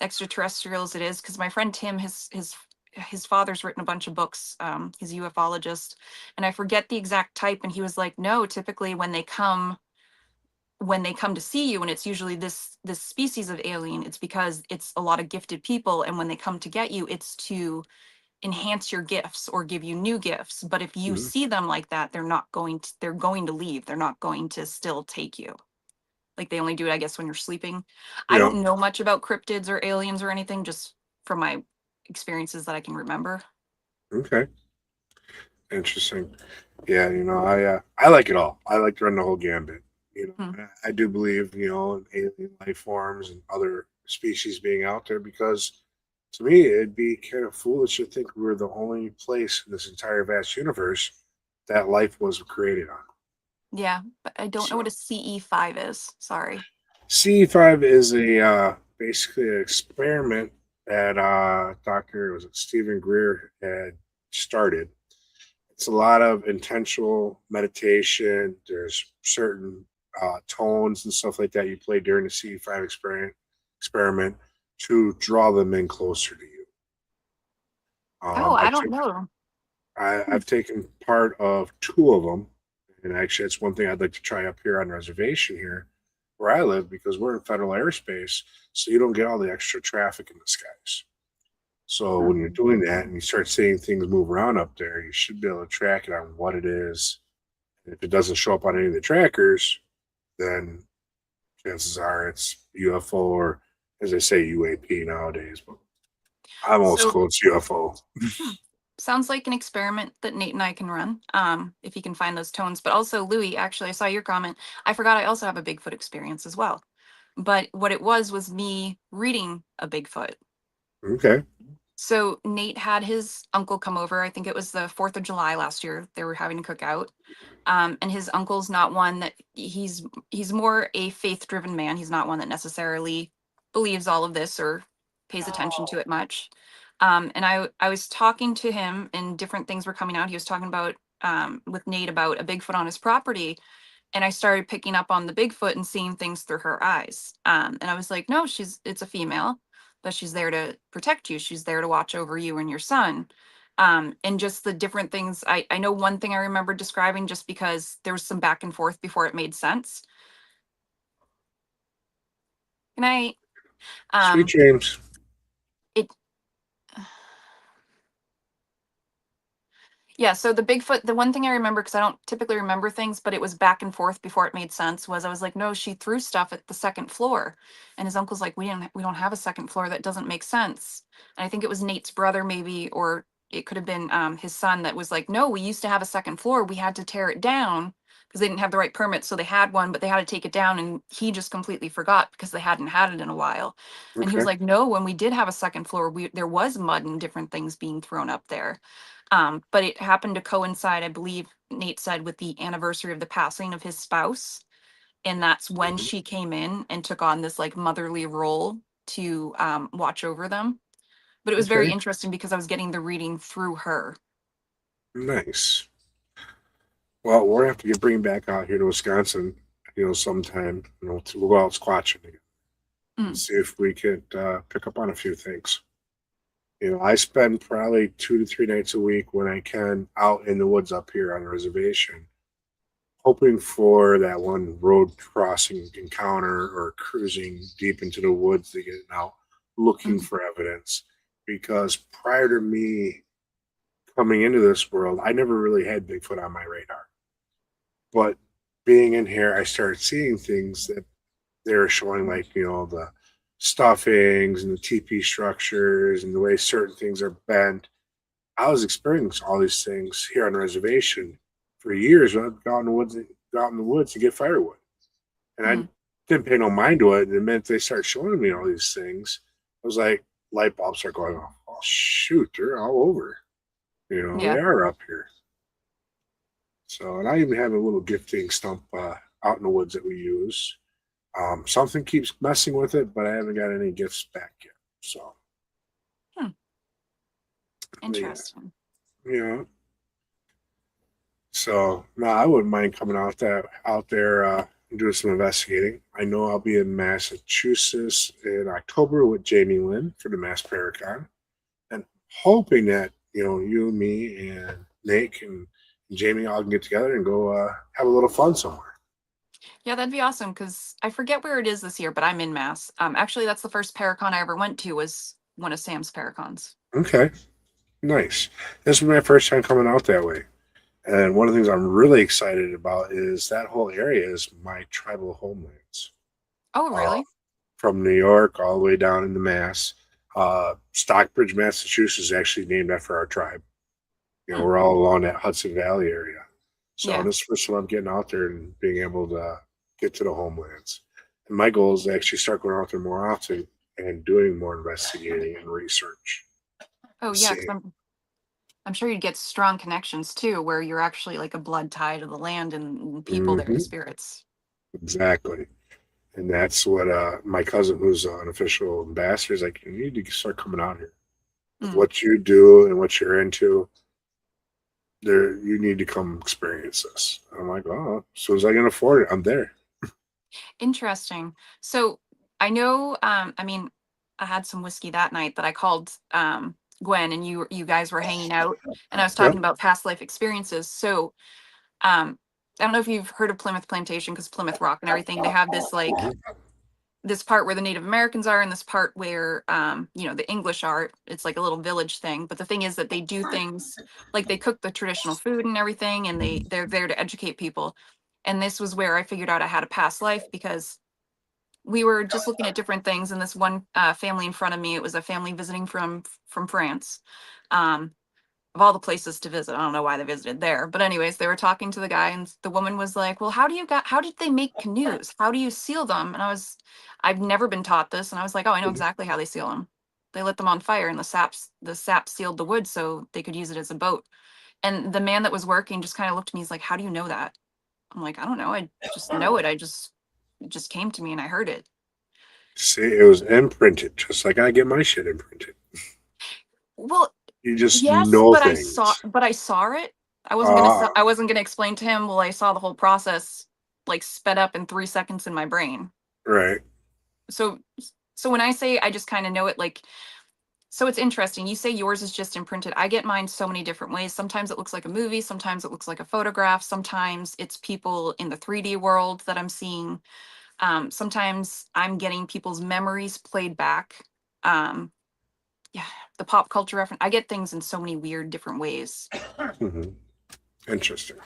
extraterrestrials it is, because my friend Tim, his father's written a bunch of books. He's a ufologist, and I forget the exact type, and he was like, "No, typically when they come to see you, and it's usually this species of alien, it's because it's a lot of gifted people, and when they come to get you, it's to enhance your gifts or give you new gifts. But if you Mhm. see them like that, they're going to leave. They're not going to still take you. Like they only do it, I guess, when you're sleeping. I Yeah. don't know much about cryptids or aliens or anything, just from my experiences that I can remember. Okay. Interesting. Yeah, I like it all. I like to run the whole gambit. Hmm. I do believe, in alien life forms and other species being out there because to me it'd be kind of foolish to think we were the only place in this entire vast universe that life was created on. Yeah, but I don't know what So a CE5 is. Sorry. CE5 is a basically an experiment that Dr. was it Stephen Greer had started. It's a lot of intentional meditation. There's certain tones and stuff like that you play during the CE5 experiment to draw them in closer to you. Oh, I I've don't taken know. Hmm. I've taken part of two of them, and actually, it's one thing I'd like to try up here on reservation here where I live because we're in federal airspace, so you don't get all the extra traffic in the skies. So when you're doing that and you start seeing things move around up there, you should be able to track it on what it is. And if it doesn't show up on any of the trackers, then chances are it's UFO or, as they say, UAP nowadays. But I'm old So school. It's UFO. Hmm. Sounds like an experiment that Nate and I can run, if you can find those tones. But also, Louis, actually, I saw your comment. I forgot I also have a Bigfoot experience as well. But what it was me reading a Bigfoot. Okay. So Nate had his uncle come over. I think it was the 4th of July last year. They were having a cookout. And his uncle's not one that he's more a faith-driven man. He's not one that necessarily believes all of this or pays attention to it much. And I was talking to him and different things were coming out. He was talking about with Nate about a Bigfoot on his property, and I started picking up on the Bigfoot and seeing things through her eyes. And I was like, no, it's a female, but she's there to protect you. She's there to watch over you and your son. And just the different things. I know one thing I remember describing just because there was some back and forth before it made sense. And Sweet um, dreams. it Yeah, so the Bigfoot, the one thing I remember, because I don't typically remember things, but it was back and forth before it made sense, was I was like, no, she threw stuff at the second floor. And his uncle's like, we don't have a second floor. That doesn't make sense. And I think it was Nate's brother maybe, or it could have been his son that was like, no, we used to have a second floor. We had to tear it down because they didn't have the right permit. So they had one, but they had to take it down. And he just completely forgot because they hadn't had it in a while. And he was Okay. like, no, when we did have a second floor, there was mud and different things being thrown up there. But it happened to coincide, I believe Nate said, with the anniversary of the passing of his spouse. And that's when Mhm. she came in and took on this like motherly role to watch over them. But it was very Okay. interesting because I was getting the reading through her. Nice. Well, we're gonna have to get bring back out here to Wisconsin, sometime. We'll go out squatching again and Mm, see if we could pick up on a few things. I spend probably 2 to 3 nights a week when I can out in the woods up here on the reservation, hoping for that one road crossing encounter or cruising deep into the woods to get out, looking mhm, for evidence. Because prior to me coming into this world, I never really had Bigfoot on my radar. But being in here, I started seeing things that they were showing, like, the stuffings and the TP structures and the way certain things are bent. I was experiencing all these things here on the reservation for years when I'd go out in the woods to get firewood. And I mhm. didn't pay no mind to it. And the minute they start showing me all these things, I was like, light bulbs start going off. Oh, shoot, they're all over. They Yeah. are up here. So, and I even have a little gifting stump out in the woods that we use. Something keeps messing with it, but I haven't got any gifts back yet. So, Hmm. yeah, Interesting. you know. So, no, I wouldn't mind coming out there and doing some investigating. I know I'll be in Massachusetts in October with Jamie Lynn for the Mass Paracon, and hoping that you, me, and Nate and Jamie all can get together and go have a little fun somewhere. Yeah, that'd be awesome because I forget where it is this year, but I'm in Mass. Actually, that's the first Paracon I ever went to was one of Sam's Paracons. Okay, nice. This is my first time coming out that way. And one of the things I'm really excited about is that whole area is my tribal homelands. Oh, Uh, really? from New York all the way down into Mass. Stockbridge, Massachusetts is actually named after our tribe. Hmm. We're all along that Hudson Valley area. So Yeah. this is the first time I'm getting out there and being able to get to the homelands. And my goal is to actually start going out there more often and doing more investigating and research. Oh, yeah. See. Because I'm sure you'd get strong connections too, where you're actually like a blood tie to the land and people there, the Hmm. spirits. Exactly. And that's what my cousin, who's an official ambassador, is like, you need to start coming out here. With Mm. what you do and what you're into, you need to come experience this. I'm like, oh, as soon as I can afford it, I'm there. Interesting. So I know, I mean, I had some whiskey that night that I called Gwen and you guys were hanging out and I was Yep. talking about past life experiences. So I don't know if you've heard of Plymouth Plantation because Plymouth Rock and everything, they have this like Mhm. this part where the Native Americans are and this part where the English are. It's like a little village thing. But the thing is that they do things like they cook the traditional food and everything and they're there to educate people. And this was where I figured out I had a past life because we were just looking at different things and this one family in front of me, it was a family visiting from France. Um, of all the places to visit. I don't know why they visited there. But anyways, they were talking to the guy and the woman was like, "Well, how did they make canoes? How do you seal them?" And I've never been taught this and I was like, "Oh, I know exactly how they seal them." They lit them on fire, and the sap sealed the wood so they could use it as a boat. And the man that was working just kind of looked at me. He's like, "How do you know that?" I'm like, "I don't know. I just know it. It just came to me and I heard it." See, it was imprinted, just like I get my shit imprinted. Well, You just yes, know things. but I saw it. Ah, I wasn't gonna explain to him. Well, I saw the whole process like sped up in 3 seconds in my brain. right. So so when I say I just kind of know it, like, so it's interesting. You say yours is just imprinted. I get mine so many different ways. Sometimes it looks like a movie, sometimes it looks like a photograph, sometimes it's people in the 3D world that I'm seeing. Sometimes I'm getting people's memories played back. Um, yeah, the pop culture reference. I get things in so many weird different ways. Hmm. Interesting.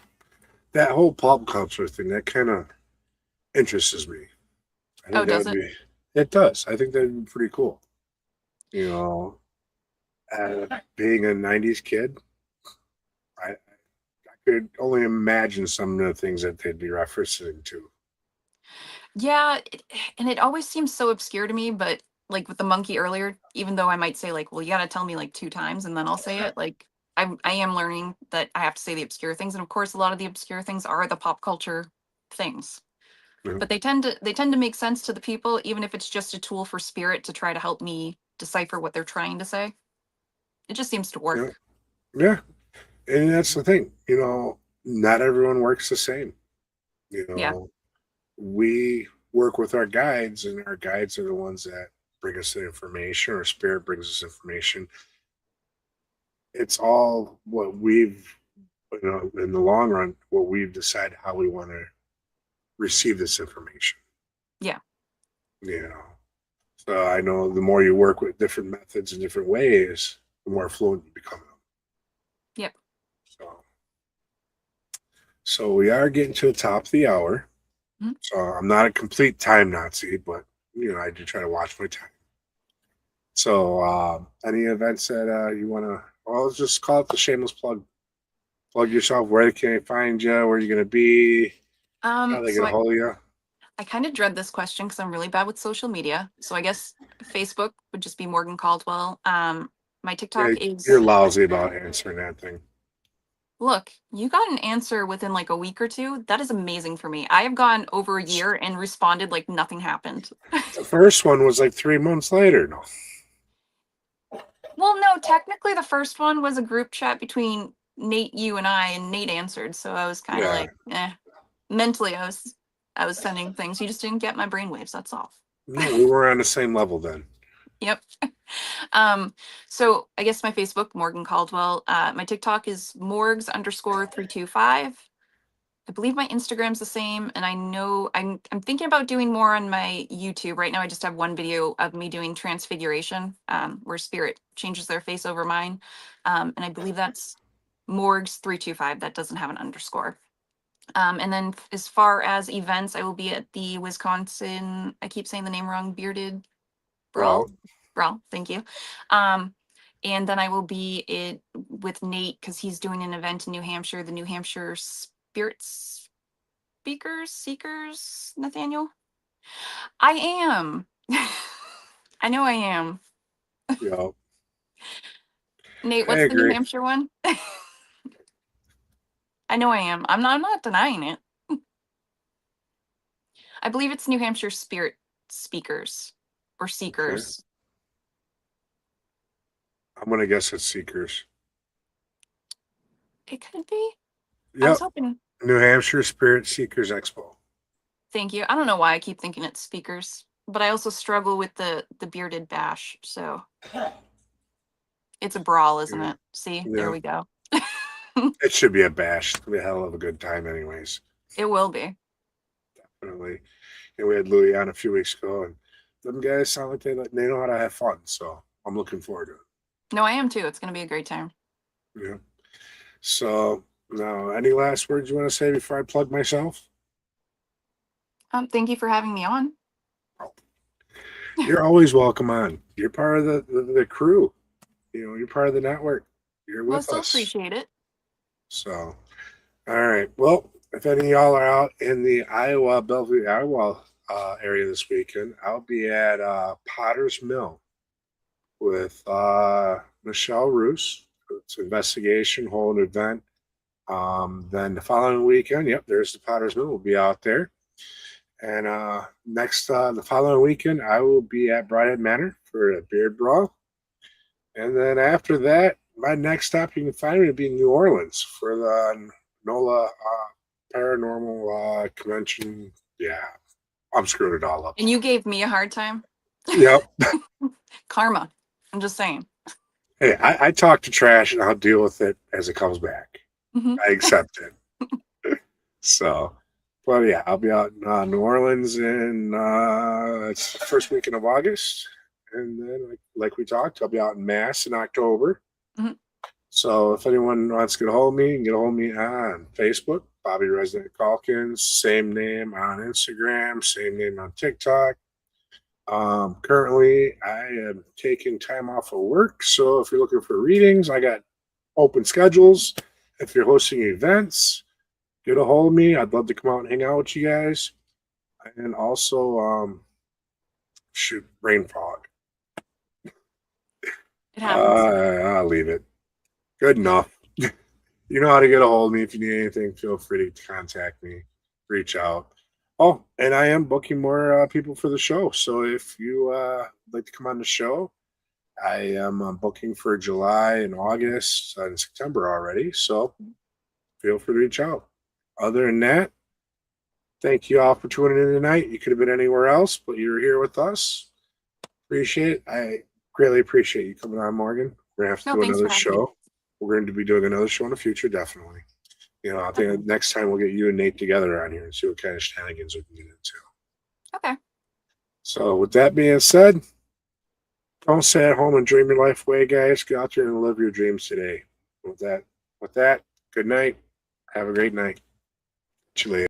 That whole pop culture thing, that kind of interests me. I Oh, think that does would it? be, it does. I think that'd be pretty cool. You know, being a 90s kid, I could only imagine some of the things that they'd be referencing to. Yeah, and it always seems so obscure to me, but like with the monkey earlier, even though I might say like, well, you got to tell me like two times and then I'll say it, like I am learning that I have to say the obscure things, and of course a lot of the obscure things are the pop culture things. You know? But they tend to make sense to the people, even if it's just a tool for spirit to try to help me decipher what they're trying to say. It just seems to Yeah. work. Yeah. And that's the thing, not everyone works the same. You Yeah. know, we work with our guides, and our guides are the ones that bring us the information, or spirit brings us information. It's all what in the long run, what we've decided how we want to receive this information. Yeah. You know, so I know the more you work with different methods and different ways, the more fluent you become. Yep. So, so we are getting to the top of the hour. Mhm. So I'm not a complete time Nazi, but I do try to watch my time. So any events that you want to, well, let's just call it the shameless plug. Plug yourself. Where can they find you? Where are you going to be? How they So get a hold of you? I kind of dread this question because I'm really bad with social media. So I guess Facebook would just be Morgan Caldwell. My TikTok You're is, lousy about answering that thing. look, you got an answer within like a week or two. That is amazing for me. I have gone over a year and responded like nothing happened. The first one was like 3 months later. No. Well, no, technically the first one was a group chat between Nate, you, and I, and Nate answered. So I was kind of Yeah. like, eh. Mentally, I was sending things. You just didn't get my brainwaves. That's all. No, we were on the same level then. Yep. So I guess my Facebook, Morgan Caldwell. My TikTok is morgs_325. I believe my Instagram's the same, and I know I'm thinking about doing more on my YouTube. Right now, I just have one video of me doing transfiguration, where spirit changes their face over mine. And I believe that's morgs325. That doesn't have an underscore. And then as far as events, I will be at the Wisconsin, I keep saying the name wrong, Bearded Well, Brawl. Brawl, thank you. Um, and then I will be it with Nate because he's doing an event in New Hampshire, the New Hampshire Spirit Speakers, Seekers, Nathaniel. I am. I know I am. you know, Nate, I what's the New agree. Hampshire one? I know I am. I'm not denying it. I believe it's New Hampshire Spirit Speakers or Okay. Seekers. I'm gonna guess it's Seekers. It could be. I was Yep. hoping. New Hampshire Spirit Seekers Expo. Thank you. I don't know why I keep thinking it's speakers, but I also struggle with the bearded bash. So it's a brawl, isn't Yeah. it? See, there Yeah. we go. It should be a bash. It'll be a hell of a good time, anyways. It will be. Definitely. And we had Louis on a few weeks ago, and them guys sound like they know how to have fun. So I'm looking forward to No, I am too. It's going to be a great time. it. Yeah. So now, any last words you want to say before I plug myself? Thank you for having me on. You're always welcome on. You're part of the crew. You're part of the network. You're Well, I with still us. appreciate it. So, all right. Well, if any of y'all are out in the Bellevue, Iowa area this weekend, I'll be at Potter's Mill with Michelle Roos. It's an investigation, whole event. Then the following weekend, yep, there's the Potter's Mill. We'll be out there. And the following weekend, I will be at Brighthead Manor for a beard brawl. And then after that, my next stop you can find me will be in New Orleans for the NOLA Paranormal Convention. Yeah, I'm screwing it all up. And you gave me a hard time? Yep. Karma. I'm just saying. Hey, I talk to trash and I'll deal with it as it comes back. Mhm. I accept it. So, but yeah, I'll be out in New Orleans in it's the first weekend of August. And then, like we talked, I'll be out in Mass in October. Mhm. So if anyone wants to get a hold of me, you can get a hold of me on Facebook, Bobby Resident Calkins, same name on Instagram, same name on TikTok. Currently, I am taking time off of work. So if you're looking for readings, I got open schedules. If you're hosting events, get a hold of me. I'd love to come out and hang out with you guys. And also, brain fog. It happens. I'll leave it. Good enough. You know how to get a hold of me. If you need anything, feel free to contact me. Reach out. Oh, and I am booking more people for the show. So if you like to come on the show, I am booking for July and August and September already. So feel free to reach out. Other than that, thank you all for tuning in tonight. You could have been anywhere else, but you were here with us. Appreciate it. I greatly appreciate you coming on, Morgan. We're going to have to do another show. We're going to be doing another show in the future, definitely. You know, I think next time we'll get you and Nate together on here and see what kind of shenanigans we can get into. Okay. So with that being said, don't stay at home and dream your life away, guys. Get out there and live your dreams today. With that, good night. Have a great night. See you later.